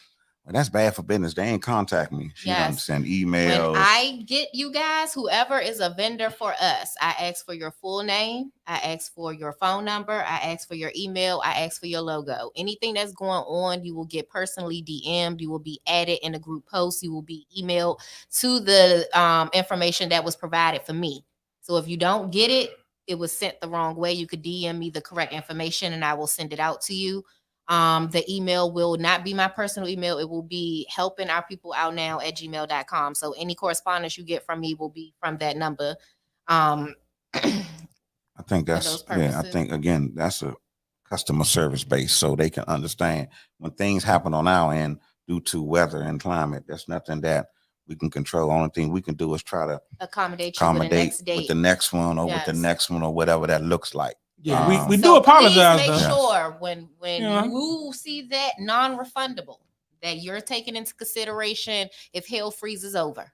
well, that's bad for business. They ain't contact me. She doesn't send emails. When I get you guys, whoever is a vendor for us, I ask for your full name. I ask for your phone number. I ask for your email. I ask for your logo. Anything that's going on, you will get personally DM'd. You will be added in a group post. You will be emailed to the information that was provided for me. So if you don't get it, it was sent the wrong way. You could DM me the correct information and I will send it out to you. The email will not be my personal email. It will be helpingourpeopleoutnow@gmail.com. So any correspondence you get from me will be from that number. I think that's, I think again, that's a customer service base, so they can understand when things happen on our end due to weather and climate. That's nothing that we can control. Only thing we can do is try to accommodate with the next one or with the next one or whatever that looks like. Yeah, we do apologize. Please make sure when you see that non-refundable, that you're taking into consideration if hell freezes over.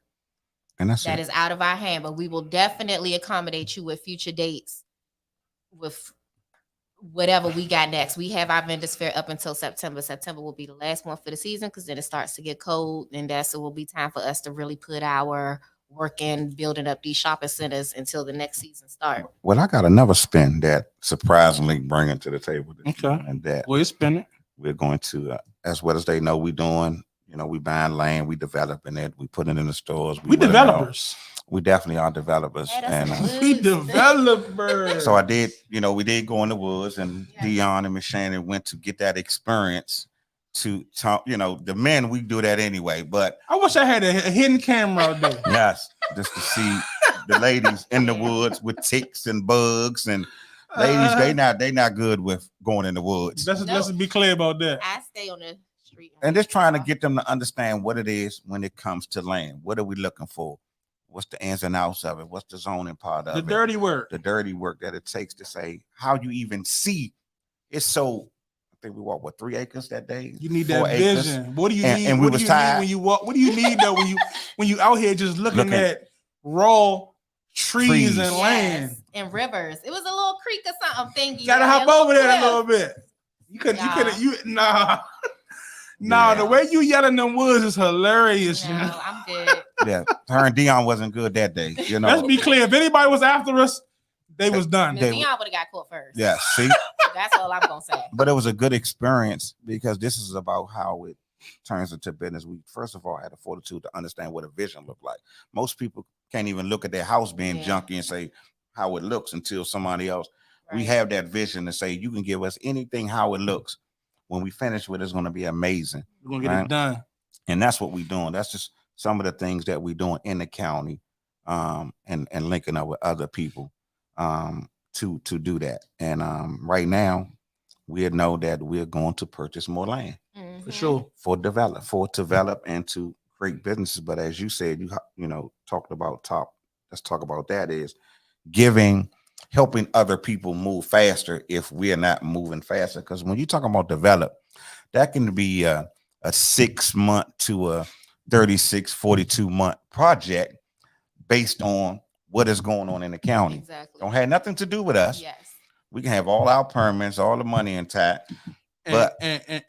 And that is out of our hand, but we will definitely accommodate you with future dates with whatever we got next. We have our vendors fair up until September. September will be the last one for the season because then it starts to get cold, and it will be time for us to really put our work in building up these shopping centers until the next season starts. Well, I got another spin that surprisingly bringing to the table. And that we're spinning. We're going to, as well as they know we doing, we buying land, we developing it, we put it in the stores. We developers. We definitely are developers. And we developers. So I did, we did go in the woods, and Dion and Miss Shannon went to get that experience to talk, the men, we do that anyway, but I wish I had a hidden camera out there. Yes, just to see the ladies in the woods with ticks and bugs, and ladies, they not good with going in the woods. Let's be clear about that. I stay on the street. And just trying to get them to understand what it is when it comes to land. What are we looking for? What's the ins and outs of it? What's the zoning part of it? The dirty work. The dirty work that it takes to say how you even see. It's so, I think we walked 3 acres that day. You need that vision. What do you need? And we was tired when you walk. What do you need though when you out here just looking at raw trees and land and rivers? It was a little creek or something. Gotta hop over there a little bit. You couldn't. Nah. Nah, Yeah. the way you yelling them words is hilarious. No, you know? I'm good. Yeah, her and Dion wasn't good that day. You know. Let's be clear. If anybody was after us, they was done. Miss They- Dion would have got caught first. Yeah, see, That's all I'm gonna say. but it was a good experience because this is about how it turns into business. We first of all had the fortitude to understand what a vision looked like. Most people can't even look at their house being Yeah. junky and say how it looks until somebody else. We Right. have that vision to say you can give us anything how it looks. When we finish with it's going to be amazing. We're gonna get Right. it done. And that's what we're doing. That's just some of the things that we're doing in the county, and linking up with other people to do that. And right now, we know that we're going to purchase more land Mhm. For sure. for develop and to create businesses. But as you said, you talked about top. Let's talk about that is helping other people move faster if we're not moving faster. Because when you talk about develop, that can be a 6 month to a 36, 42-month project based on what is going on in the county. Exactly. Don't have nothing to do with us. Yes. We can have all our permits, all the money intact. And, But-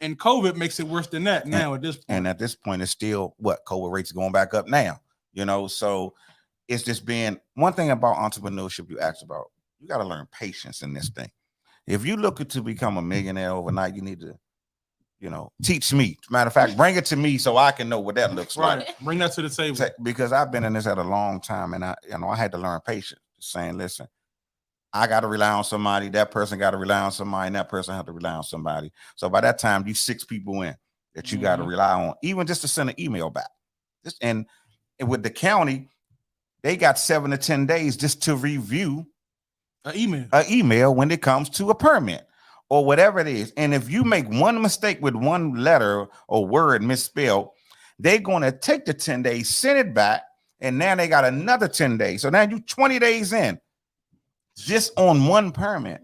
and COVID makes it worse than that now at this point. And at this point, it's still what COVID rates going back up now, so it's just being one thing about entrepreneurship you asked about. You got to learn patience in this thing. If you looking to become a millionaire overnight, you need to, teach me. Matter of fact, bring it to me so I can know what that looks like. Right. Bring that to the table. Because I've been in this at a long time, and I had to learn patience. Saying, listen, I got to rely on somebody. That person got to rely on somebody, and that person had to rely on somebody. So by that time, you 6 people in that you got to rely on, even just to send an email back. And with the county, they got 7 to 10 days just to review An email. an email when it comes to a permit or whatever it is. And if you make one mistake with one letter or word misspelled, they're going to take the 10 days, send it back, and now they got another 10 days. So now you 20 days in just on one permit.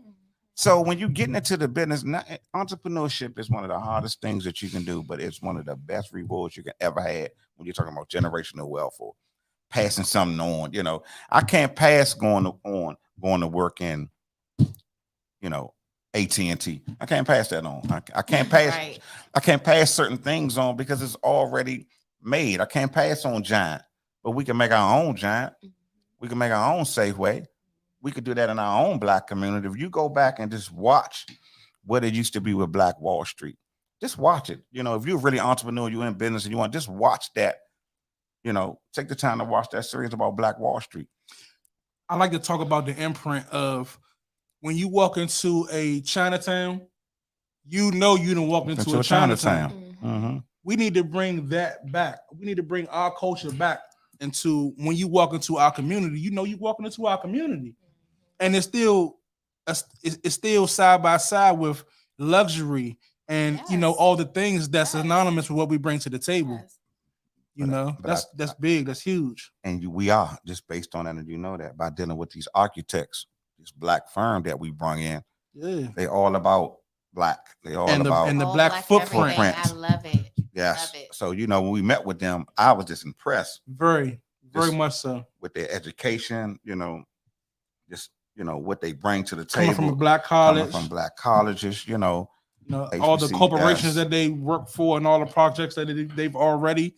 So when you're getting into the business, entrepreneurship is one of the hardest things that you can do, but it's one of the best rewards you can ever have when you're talking about generational wealth or passing something on. I can't pass going to work in, AT&T. I can't pass that on. I can't pass. Right. I can't pass certain things on because it's already made. I can't pass on Giant, but we can make our own Giant. We can make our own Safeway. We could do that in our own Black community. If you go back and just watch what it used to be with Black Wall Street, just watch it. If you're really entrepreneur, you're in business, and you want just watch that. Take the time to watch that series about Black Wall Street. I like to talk about the imprint of when you walk into a Chinatown, you done walked into a Chinatown. Mm-hmm. We need to bring that back. We need to bring our culture back into when you walk into our community. You walking into our community, and it's still side by side with luxury and Yes. all the things that's Yes. synonymous with what we bring to the table. Yes. That's big. That's huge. And we are just based on that, and that by dealing with these architects, this Black firm that we brought in, Yeah. they all about Black. They all And about the All Black footprint. everything. I love it. yes. Love it. So when we met with them, I was just impressed Very, very Just- much so. with their education. Just what they bring to the Coming table. from a Black coming college, from Black colleges. all the HBCUs. corporations that they work for and all the projects that they've already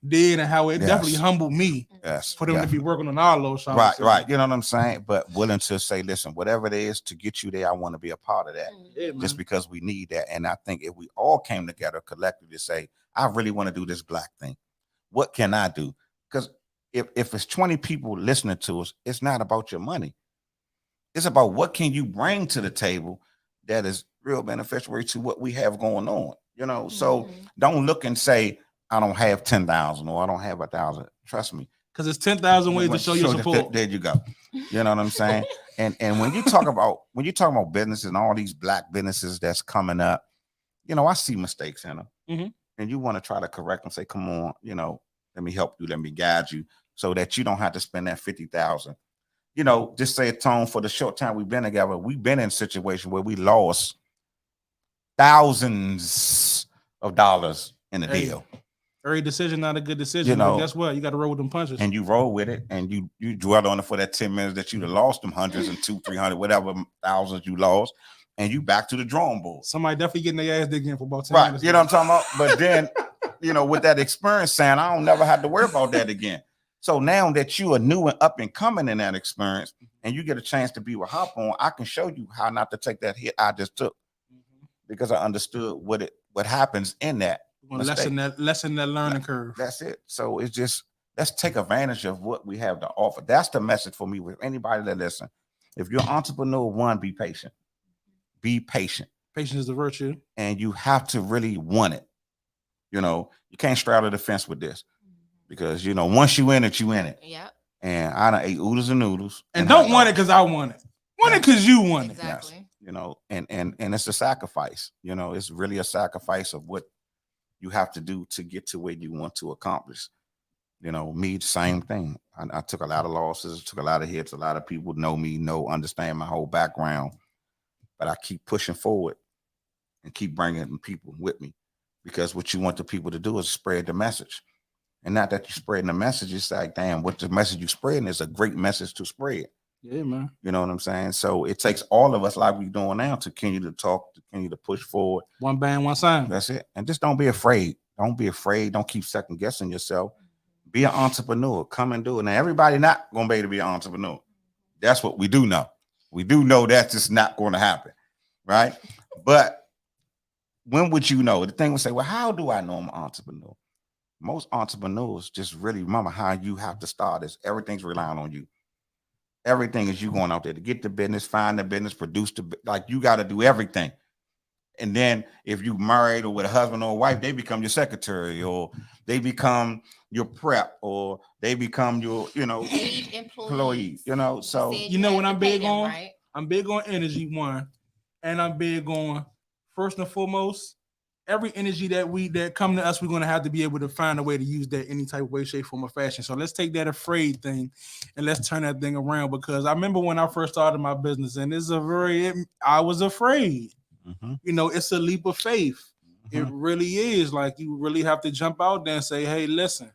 did, and how it Yes. definitely humbled me Yes. for them yeah. to be working on our low shop. Right. You know what I'm saying? But willing to say, listen, whatever it is to get you there, I want to be a part of that. Yeah, man. Just because we need that. And I think if we all came together collectively to say, I really want to do this Black thing, what can I do? Because if it's 20 people listening to us, it's not about your money. It's about what can you bring to the table that is real beneficial to what we have going on. So don't look and say, I don't have 10,000 or I don't have 1,000. Trust me. Because it's 10,000 ways to show your support. There you go. You know what I'm saying? And when you talk about businesses and all these Black businesses that's coming up, I see mistakes in them. Mhm. And you want to try to correct them, say, come on, let me help you, let me guide you so that you don't have to spend that 50,000. Just say a tone for the short time we've been together. We've been in a situation where we lost thousands of dollars in a deal. Every decision not a good decision. But guess what? You got to roll with them punches. And you roll with it, and you dwell on it for that 10 minutes that you'd have lost them hundreds and 200, 300, whatever thousands you lost, and you back to the drawing board. Somebody definitely getting their ass digged in for about 10 Right. minutes. You know what I'm talking about? But then, with that experience saying, I don't never have to worry about that again. So now that you are new and up and coming in that experience, and you get a chance to be with H.O.P.O.N, I can show you how not to take that hit I just took, because I understood what happens in that. Lessen that learning curve. That's it. So it's just, let's take advantage of what we have to offer. That's the message for me with anybody that listen. If you're an entrepreneur, one, be patient. Be patient. Patience is the virtue. And you have to really want it. You can't straddle the fence with this, because once you in it, you in it. Yeah. And I done ate oodles and noodles. And don't want it because I want it. Want it because you want it. Exactly. Yes. And it's a sacrifice. It's really a sacrifice of what you have to do to get to where you want to accomplish. Me, the same thing. I took a lot of losses, took a lot of hits. A lot of people know me, understand my whole background, but I keep pushing forward and keep bringing people with me, because what you want the people to do is spread the message. And not that you're spreading the message, it's like, damn, what the message you're spreading is a great message to spread. Yeah, man. You know what I'm saying? So it takes all of us, like we're doing now, to continue to talk, to continue to push forward. One band, one sound. That's it. And just don't be afraid. Don't be afraid. Don't keep second guessing yourself. Be an entrepreneur. Come and do it. Now, everybody not going to be able to be an entrepreneur. That's what we do know. We do know that's just not going to happen, right? But when would you know? The thing would say, well, how do I know I'm an entrepreneur? Most entrepreneurs just really remember how you have to start this. Everything's relying on you. Everything is you going out there to get the business, find the business, produce like you got to do everything. And then if you married or with a husband or a wife, they become your secretary, or they become your prep, or they become your, paid employees, so what I'm big on? Right? I'm big on energy, one, and I'm big on, first and foremost, every energy that come to us, we're going to have to be able to find a way to use that any type of way, shape, form, or fashion. So let's take that afraid thing and let's turn that thing around, because I remember when I first started my business, and I was afraid. It's a leap of faith. It really is. Like, you really have to jump out there and say, hey, listen,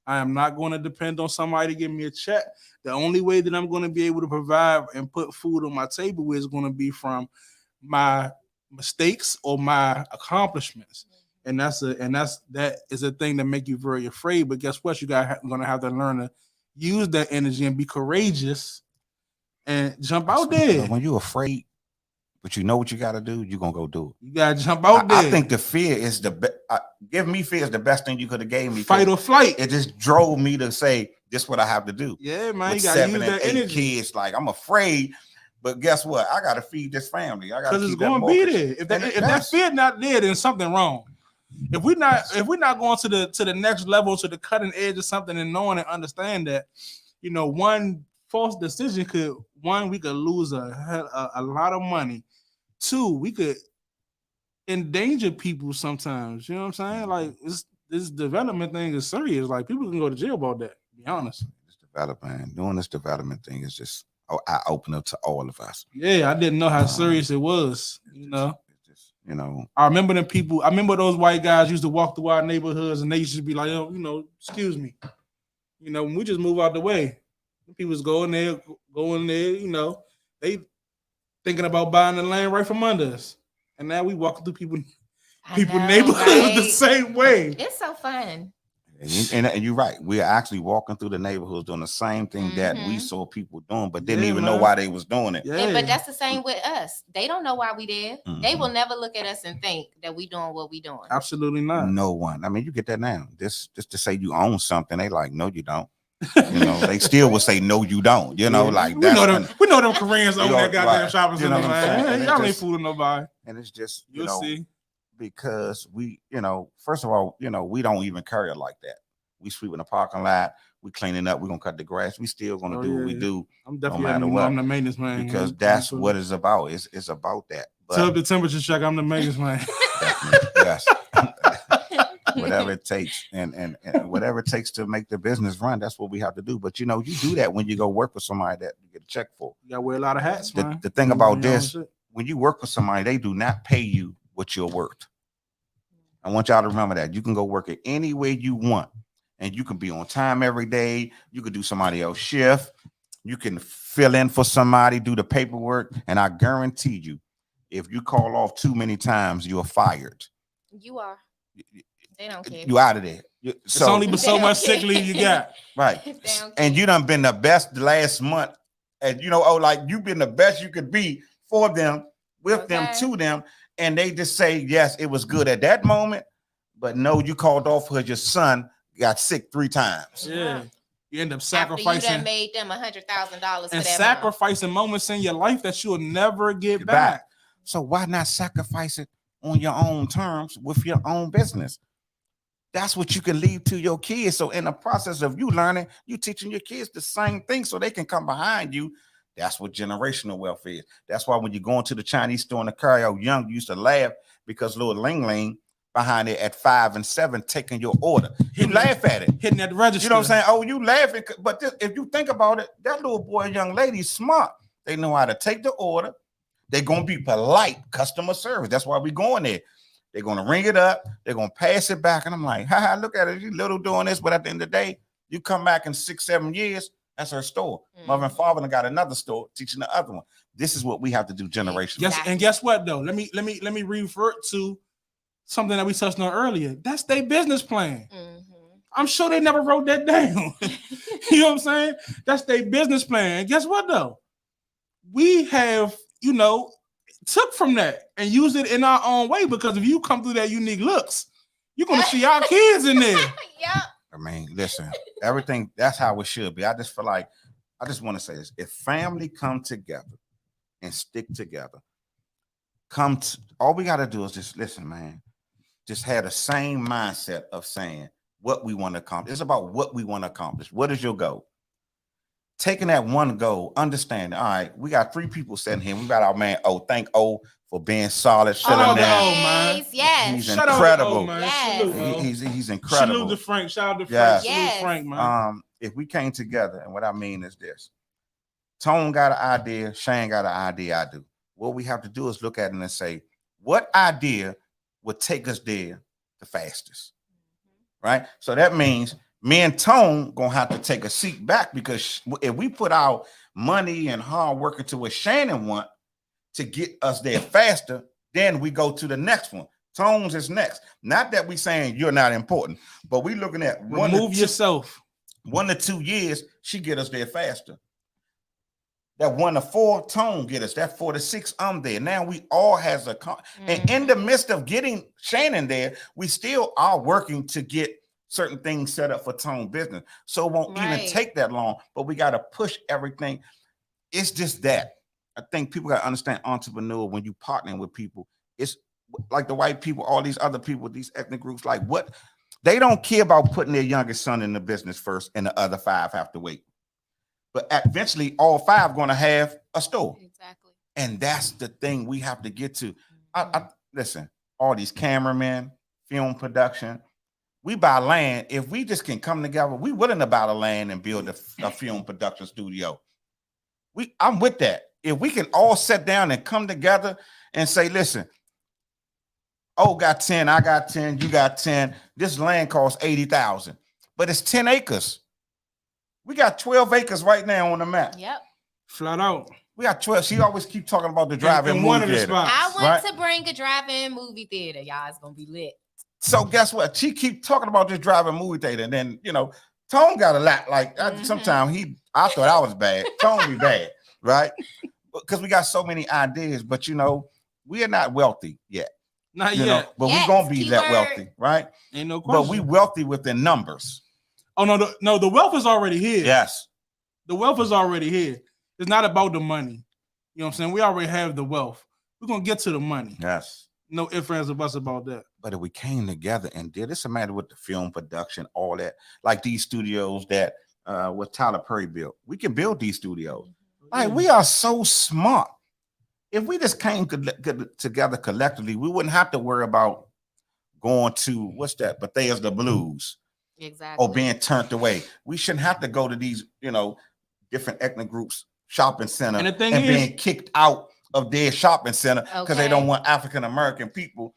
I am not going to depend on somebody to give me a check. The only way that I'm going to be able to provide and put food on my table is going to be from my mistakes or my accomplishments. And that is a thing that make you very afraid. But guess what? You're going to have to learn to use that energy and be courageous and jump out there. When you're afraid, but you know what you got to do, you're going to go do it. You got to jump out there. I think the fear is give me fear is the best thing you could have gave me. Fight or flight. It just drove me to say, this is what I have to do. Yeah, man. With you got to use 7 and that 8 energy. kids, like, I'm afraid, but guess what? I got to feed this family. I got to keep it's going to be there. If that fear not there, then something wrong. If we're not going to the next level, to the cutting edge of something, and knowing and understand that, one false decision we could lose a lot of money. 2, we could endanger people sometimes. You know what I'm saying? Like, this development thing is serious. Like, people can go to jail about that, to be honest. Doing this development thing is just eye opener to all of us. Yeah, I didn't know how serious it was. I remember them people. I remember those white guys used to walk through our neighborhoods, and they used to be like, excuse me. When we just move out the way, people was going there, they thinking about buying the land right from under us. And now we walking through people's neighborhoods right? The same way. It's so fun. And you're right. We're actually walking through the neighborhoods doing the same thing that we saw people doing, but didn't even know why they was doing it. Yeah. But that's the same with us. They don't know why we there. They will never look at us and think that we doing what we doing. Absolutely not. No one. I mean, you get that now. Just to say you own something, they like, no, you don't. They still will say no, you don't. Like we know them Koreans own that goddamn shopping center, man. Y'all ain't fooling nobody. And it's just you'll see. Because we, first of all, we don't even carry it like that. We sweep in the parking lot, we cleaning up, we're gonna cut the grass, we still gonna do what we do. I'm definitely I'm the maintenance man. Because that's what it's about. It's about that. Tell the temperature check, I'm the maintenance man. Yes. Whatever it takes, and whatever it takes to make the business run, that's what we have to do. But you do that when you go work with somebody that you get a check for. You gotta wear a lot of hats, man. The thing about this, when you work with somebody, they do not pay you what you're worth. I want y'all to remember that. You can go work it any way you want, and you can be on time every day. You can do somebody else's shift. You can fill in for somebody, do the paperwork, and I guarantee you, If you call off too many times, you are fired. You are. They don't care. You out of there. It's only but so much sick leave you got. Right. They don't And care. you done been the best the last month. And like you've been the best you could be for them, with them, to them. And they just say, yes, it was good at that moment. But no, you called off because your son got sick 3 times. Yeah. You end up After you sacrificing. done made them $100,000 and for that sacrificing moments in your life that you'll never get back. So why not sacrifice it on your own terms with your own business? That's what you can leave to your kids. So in the process of you learning, you teaching your kids the same thing so they can come behind you. That's what generational wealth is. That's why when you go into the Chinese store in the car, young, you used to laugh because little Ling Ling behind it at 5 and 7 taking your order. You laugh at it. Hitting that register. You know what I'm saying? Oh, you laughing. But if you think about it, that little boy and young lady smart. They know how to take the order. They're going to be polite customer service. That's why we going there. They're going to ring it up. They're going to pass it back. And I'm like, look at it. You little doing this. But at the end of the day, you come back in 6-7 years, that's her store. Mother and father got another store teaching the other one. This is what we have to do generationally. Yes, and guess what though? Let me revert to something that we touched on earlier. That's their business plan. I'm sure they never wrote that down. You know what I'm saying? That's their business plan. And guess what though? We have, took from that and used it in our own way, because if you come through that unique looks, you're gonna see our kids in there. Yeah. I mean, listen, everything, that's how it should be. I just feel like, I just want to say this. If family come together and stick together, all we got to do is just listen, man. Just have the same mindset of saying what we want to accomplish. It's about what we want to accomplish. What is your goal? Taking that one goal, understanding, all right, we got 3 people sitting here. We got our man O. Thank O for being solid. Shout out to O, man. Yes. He's Shout incredible. Out to O, man. Yes. Salute, O. He's incredible. Salute to Frank. Shout out to Frank. Yes. Salute Frank, man. If we came together, and what I mean is this: Tone got an idea, Shane got an idea, I do. What we have to do is look at it and say, what idea would take us there the fastest? Right? So that means me and Tone gonna have to take a seat back, because if we put our money and hard work into what Shannon want to get us there faster, then we go to the next one. Tones is next. Not that we saying you're not important, but we looking at remove yourself. 1 to 2 years, she get us there faster. That 1 to 4 Tone get us. That 4 to 6, I'm there. Now we all has a and in the midst of getting Shannon there, we still are working to get certain things set up for Tone business. So it won't even take that long, but we got to push everything. It's just that. I think people got to understand entrepreneur when you partnering with people. It's like the white people, all these other people, these ethnic groups, like what they don't care about putting their youngest son in the business first, and the other 5 have to wait. But eventually all 5 going to have a store. Exactly. And that's the thing we have to get to. Listen, all these cameramen, film production, we buy land. If we just can come together, we willing to buy the land and build a film production studio. I'm with that. If we can all sit down and come together and say, listen, oh, got 10, I got 10, you got 10. This land costs $80,000, but it's 10 acres. We got 12 acres right now on the map. Yep. Flat out. We got 12. She always keep talking about the drive-in one movie of the theater. spots. I want to bring a drive-in movie theater. Y'all, it's gonna be lit. So guess what? She keep talking about this drive-in movie theater, and then Tone got a lot. Like sometimes I thought I was bad. Tone be bad, right? Because we got so many ideas, but we are not wealthy yet. Not yet. But we're gonna be that wealthy, right? Ain't no question. But we wealthy within numbers. Oh no, the wealth is already here. Yes. The wealth is already here. It's not about the money. You know what I'm saying? We already have the wealth. We're gonna get to the money. Yes. No ifs, ands, or buts about that. But if we came together and did, it's a matter with the film production, all that, like these studios that what Tyler Perry built. We can build these studios. Like, we are so smart. If we just came together collectively, we wouldn't have to worry about going to what's that? Bethesda Blues. Exactly. Or being turned away. We shouldn't have to go to these, different ethnic groups shopping center and being kicked out of their shopping center because they don't want African American people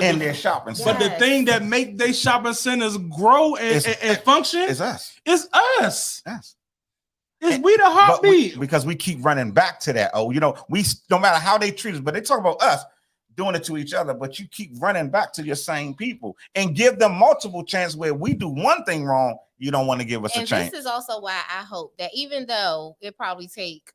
in their shopping center. But the thing that make their shopping centers grow and function is us. It's us. Yes. Is we the heartbeat? Because we keep running back to that. Oh, we no matter how they treat us, but they talk about us doing it to each other, but you keep running back to your same people and give them multiple chances where we do one thing wrong, you don't want to give us a chance. This is also why I hope that even though it probably take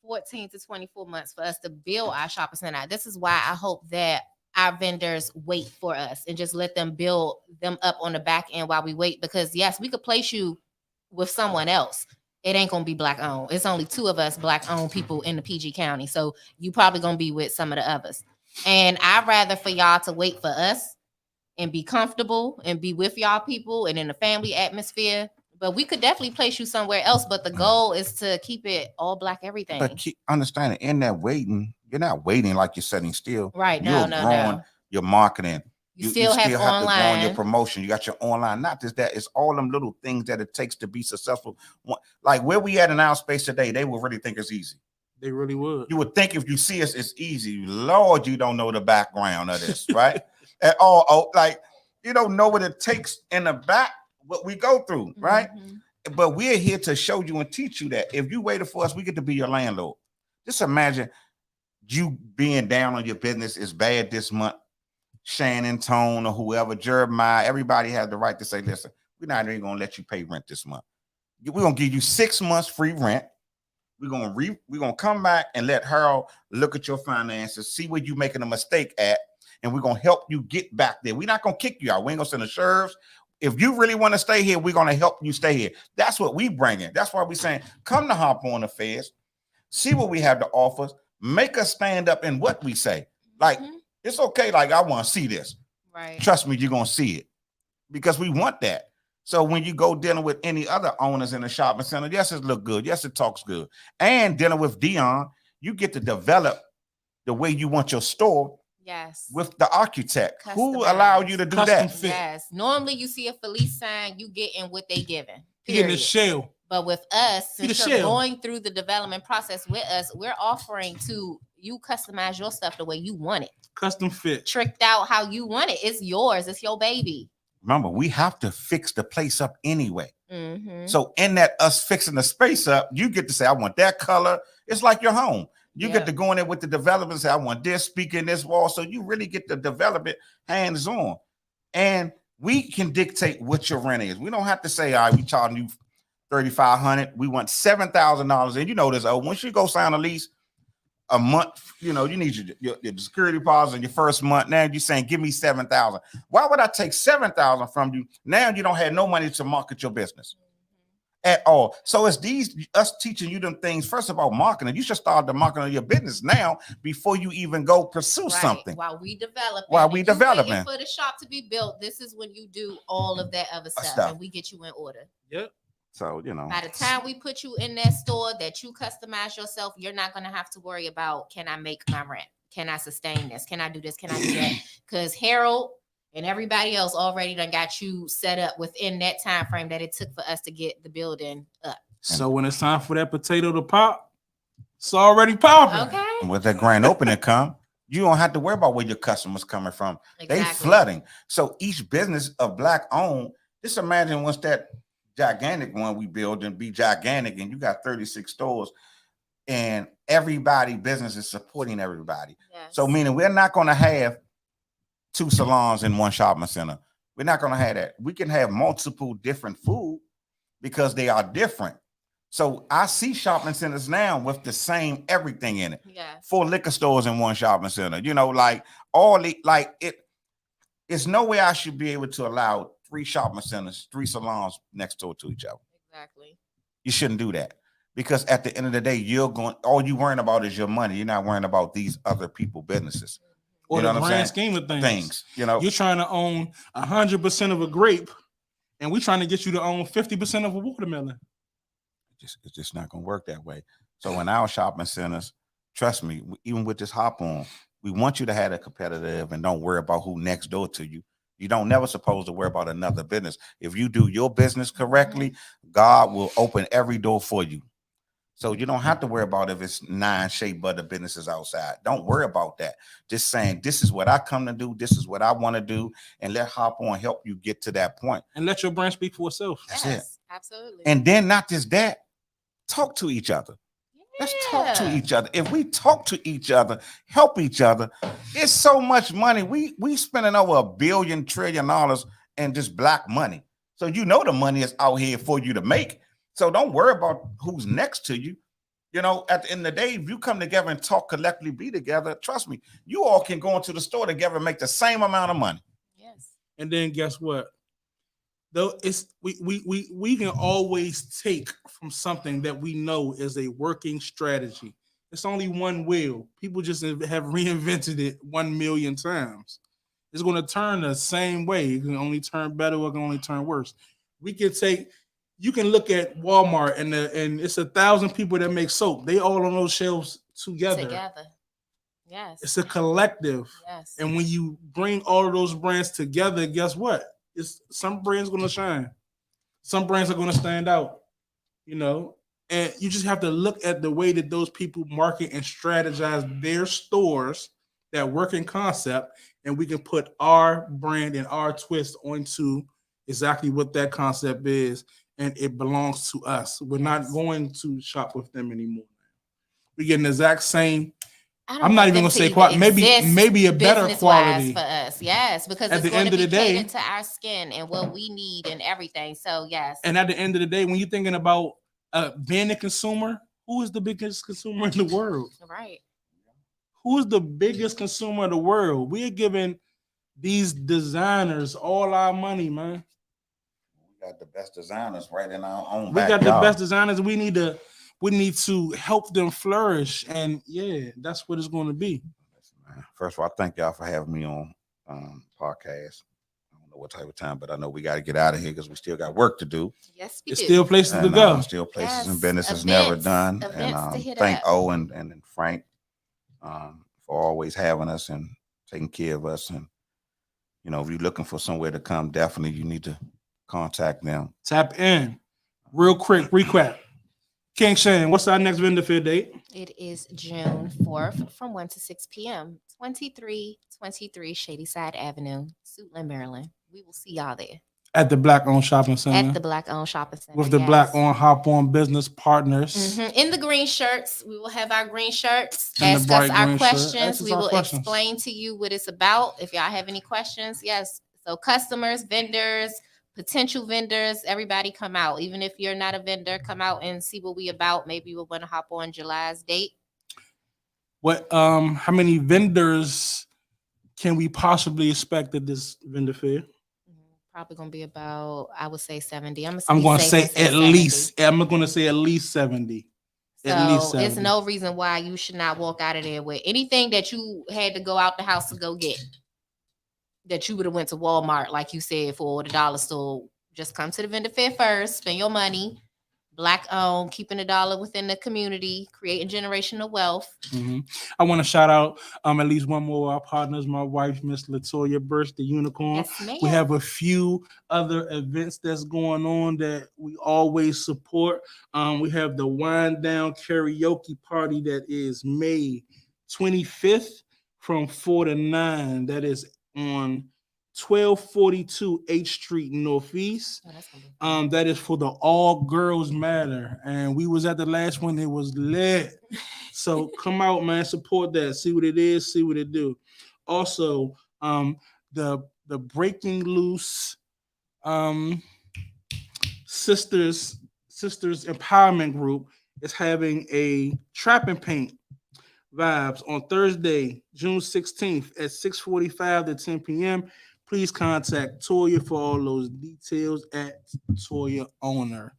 14 to 24 months for us to build our shopping center, this is why I hope that our vendors wait for us and just let them build them up on the back end while we wait. Because yes, we could place you with someone else. It ain't gonna be black owned. It's only 2 of us black owned people in the PG County. So you probably gonna be with some of the others. And I'd rather for y'all to wait for us and be comfortable and be with y'all people and in a family atmosphere. But we could definitely place you somewhere else. But the goal is to keep it all black everything. But keep understanding, in that waiting, you're not waiting like you're sitting still. Right. You're growing your marketing. You still have to go online. on your promotion. You got your online. Not just that, it's all them little things that it takes to be successful. Like where we at in our space today, they will really think it's easy. They really would. You would think if you see us, it's easy. Lord, you don't know the background of this, right? At all. Oh, like you don't know what it takes in the back, what we go through, right? Mm-hmm. But we're here to show you and teach you that if you waited for us, we get to be your landlord. Just imagine you being down on your business is bad this month. Shannon, Tone, or whoever, Jeremiah, everybody has the right to say, listen, we're not even going to let you pay rent this month. We're going to give you 6 months free rent. We're gonna come back and let Harold look at your finances, see where you're making a mistake at, and we're gonna help you get back there. We're not gonna kick you out. We ain't gonna send the sheriffs. If you really want to stay here, we're gonna help you stay here. That's what we bring in. That's why we're saying, come to Hop-On Affairs, see what we have to offer, make us stand up in what we say. Like, it's okay, like I want to see this. Right. Trust me, you're gonna see it. Because we want that. So when you go dealing with any other owners in the shopping center, yes, it look good. Yes, it talks good. And dealing with Dion, you get to develop the way you want your store. Yes. With the architect. Customized. Who allowed you to do that? Fit. Yes. Normally you see a Felice sign, you getting what they giving. In the shell. But with us, since you're going through the development process with us, we're offering to you customize your stuff the way you want it. Custom fit. Tricked out how you want it. It's yours. It's your baby. Remember, we have to fix the place up anyway. Mm-hmm. So in that us fixing the space up, you get to say, I want that color. It's like your home. You get to go in there with the development and say, I want this, speak in this wall. So you really get the development hands-on. And we can dictate what your rent is. We don't have to say, all right, we charging you $3,500. We want $7,000. And you know this, once you go sign a lease, a month, you need your security deposit in your first month. Now you're saying, give me $7,000. Why would I take $7,000 from you? Now you don't have no money to market your business at all. So it's us teaching you them things. First of all, marketing. You should start the marketing of your business now before you even go pursue something. While we developing. Waiting for the shop to be built, this is when you do all of that other stuff. And we get you in order. Yep. So, by the time we put you in that store that you customize yourself, you're not going to have to worry about, can I make my rent? Can I sustain this? Can I do this? Can I do that? Because Harold and everybody else already done got you set up within that time frame that it took for us to get the building up. So when it's time for that potato to pop, it's already popping. Okay. And with that grand opening come, you don't have to worry about where your customers coming from. Exactly. They flooding. So each business of black owned, just imagine once that gigantic one we build and be gigantic and you got 36 stores and everybody business is supporting everybody. Yes. So meaning we're not going to have 2 salons in one shopping center. We're not going to have that. We can have multiple different food because they are different. So I see shopping centers now with the same everything in it. Yeah. 4 liquor stores in one shopping center. It's no way I should be able to allow 3 shopping centers, 3 salons next door to each other. Exactly. You shouldn't do that because at the end of the day, all you worrying about is your money. You're not worrying about these other people businesses. Or the grand scheme of things. You're trying to own 100% of a grape, and we're trying to get you to own 50% of a watermelon. It's just not going to work that way. So in our shopping centers, trust me, even with this Hop-On, we want you to have a competitive and don't worry about who next door to you. You don't never supposed to worry about another business. If you do your business correctly, God will open every door for you. So you don't have to worry about if it's 9 shea butter businesses outside. Don't worry about that. Just saying, this is what I come to do. This is what I want to do. And let Hop-On help you get to that point. And let your brand speak for itself. That's it. Absolutely. And then not just that, talk to each other. Let's talk to Yeah. each other. If we talk to each other, help each other, it's so much money. We spending over $1 billion trillion in just black money. So you know the money is out here for you to make. So don't worry about who's next to you. You know, at the end of the day, if you come together and talk collectively, be together, trust me, you all can go into the store together and make the same amount of money. Yes. And then guess what? Though it's we can always take from something that we know is a working strategy. It's only one wheel. People just have reinvented it 1 million times. It's going to turn the same way. It can only turn better or it can only turn worse. We can take. You can look at Walmart and it's 1,000 people that make soap. They all on those shelves together. Together. Yes. It's a collective. Yes. And when you bring all of those brands together, guess what? It's some brands going to shine. Some brands are going to stand out, you know. And you just have to look at the way that those people market and strategize their stores, that working concept, and we can put our brand and our twist onto exactly what that concept is, and it belongs to us. We're not going to shop with them anymore. We're getting the exact same. I'm not even gonna say quality. Maybe a better quality for us. Yes, because at it's the end going of to the be day catered to our skin and what we need and everything. So yes. And at the end of the day, when you're thinking about being a consumer, who is the biggest consumer in the world? Right. Who is the biggest consumer in the world? We're giving these designers all our money, man. We got the best designers right in our own We backyard. got the best designers. We need to help them flourish, and yeah, that's what it's going to be. First of all, I thank y'all for having me on podcast. I don't know what type of time, but I know we got to get out of here because we still got work to do. Yes, we It's do. still places to go. Still places Yes, and businesses events, never done. events to And hit thank up. O and Frank for always having us and taking care of us. And you know, if you're looking for somewhere to come, definitely you need to contact them. Tap in. Real quick recap. King Shane, what's our next vendor fair date? It is June 4th from 1 to 6 p.m. 2323 Shadyside Avenue, Suitland, Maryland. We will see y'all there. At the Black Owned Shopping Center. At the Black Owned Shopping Center. With the yes. Black Owned Hop-On business partners. In the green shirts. We will have our green shirts. And Ask us our green questions. Ask us we our will questions. explain to you what it's about. If y'all have any questions, yes. So customers, vendors, potential vendors, everybody come out. Even if you're not a vendor, come out and see what we about. Maybe we'll want to hop on July's date. What how many vendors can we possibly expect at this vendor fair? Probably gonna be about, I would say 70. I'm gonna say at least 70. So At least 70. it's no reason why you should not walk out of there with anything that you had to go out the house to go get. That you would have went to Walmart, like you said, for the dollar store. Just come to the vendor fair first, spend your money. Black owned, keeping the dollar within the community, creating generational wealth. I want to shout out at least one more of our partners, my wife, Miss Latoya Burst, the Unicorn. Yes, ma'am. We have a few other events that's going on that we always support. We have the Wind Down Karaoke Party that is May 25th from 4 to 9. That is on 1242 H Street Northeast. That is for the All Girls Matter, and we was at the last one. It was lit. So come out, man, support that. See what it is, see what it do. Also, the Breaking Loose sisters empowerment group is having a trap and paint vibes on Thursday, June 16th at 6:45 to 10 p.m. Please contact Toya for all those details at Toya Owner.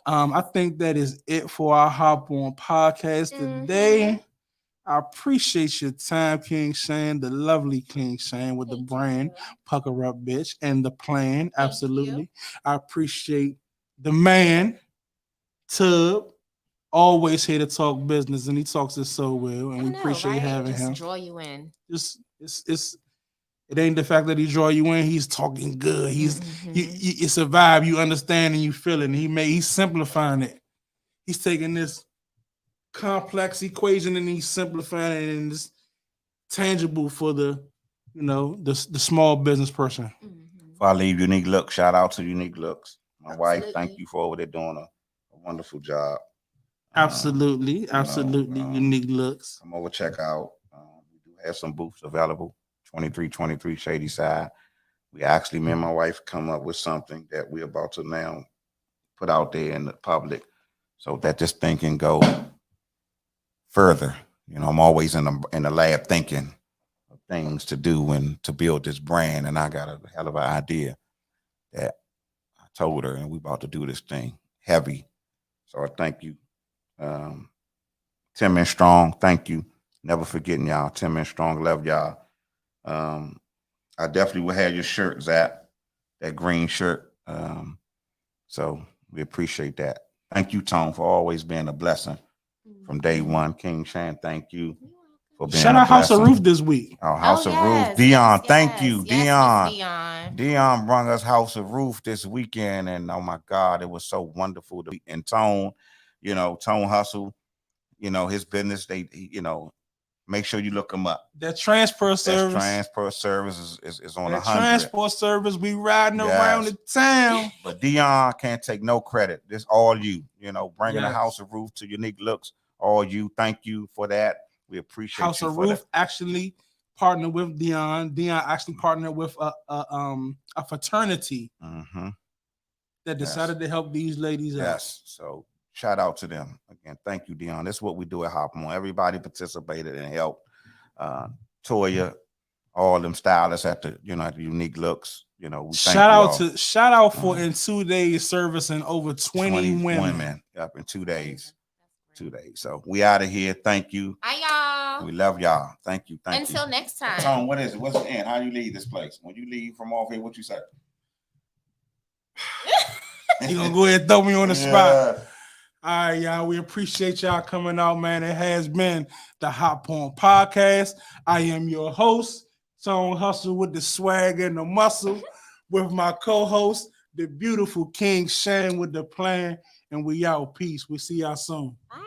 I think that is it for our Hop On podcast today. I appreciate your time, King Shane, the lovely King Shane with the brand Pucker Up Bitch and the plan. Absolutely. I appreciate the man, Tub, always here to talk business, and he talks it so well, and we appreciate having him. Draw you in. It ain't the fact that he draw you in. He's talking good. It's a vibe you understand and you feel it. And he's simplifying it. He's taking this complex equation and he's simplifying it, and it's tangible for the small business person. Before I leave, Unique Look, shout out to Unique Looks. My wife, thank you for what they're doing. A wonderful job. Absolutely, absolutely. Unique looks. Come over, check out. We do have some booths available. 2323 Shady Side. We actually, me and my wife, come up with something that we're about to now put out there in the public, so that this thing can go further. You know, I'm always in the lab thinking of things to do and to build this brand, and I got a hell of an idea that I told her, and we about to do this thing heavy. So I thank you. 10 Men Strong, thank you. Never forgetting y'all. 10 Men Strong, love y'all. I definitely will have your shirt, Zach, that green shirt. So we appreciate that. Thank you, Tone, for always being a blessing from day one. King Shan, thank you for being Shout a out House of blessing. Roof this week. Our House of yes, Roof. Dion, yes, thank you. yes, Dion. Miss Dion. Dion brought us House of Roof this weekend, and oh my God, it was so wonderful to be in Tone. You know, Tone Hustle, you know, his business, you know, make sure you look him up. That transport service. Transport service is on that 100. Transport service, we riding around the town. But Dion can't take no credit. This all you. You know, bringing the Yes. House of Roof to Unique Looks. All you. Thank you for that. We appreciate House you of for Roof that. actually partnered with Dion. Dion actually partnered with a fraternity that decided to help these ladies out. Yes. So shout out to them again. Thank you, Dion. This is what we do at H.O.P.O.N. Everybody participated and helped. Toya, all them stylists at the Unique Looks. You know, we shout out for in 2 days servicing over 20 women. Up in 2 days. 2 days. So we out of here. Thank you. Hi, y'all. We love y'all. Thank you. Until next time. Tom, what is it? What's the end? How you leave this place? When you leave from off here, what you say? You gonna go ahead and throw me on the spot. All right, y'all. We appreciate y'all coming out, man. It has been the H.O.P.O.N podcast. I am your host, Tone Hustle with the swag and the muscle, with my co-host, the beautiful King Shan with the plan. And we out. Peace. We see y'all soon. Bye.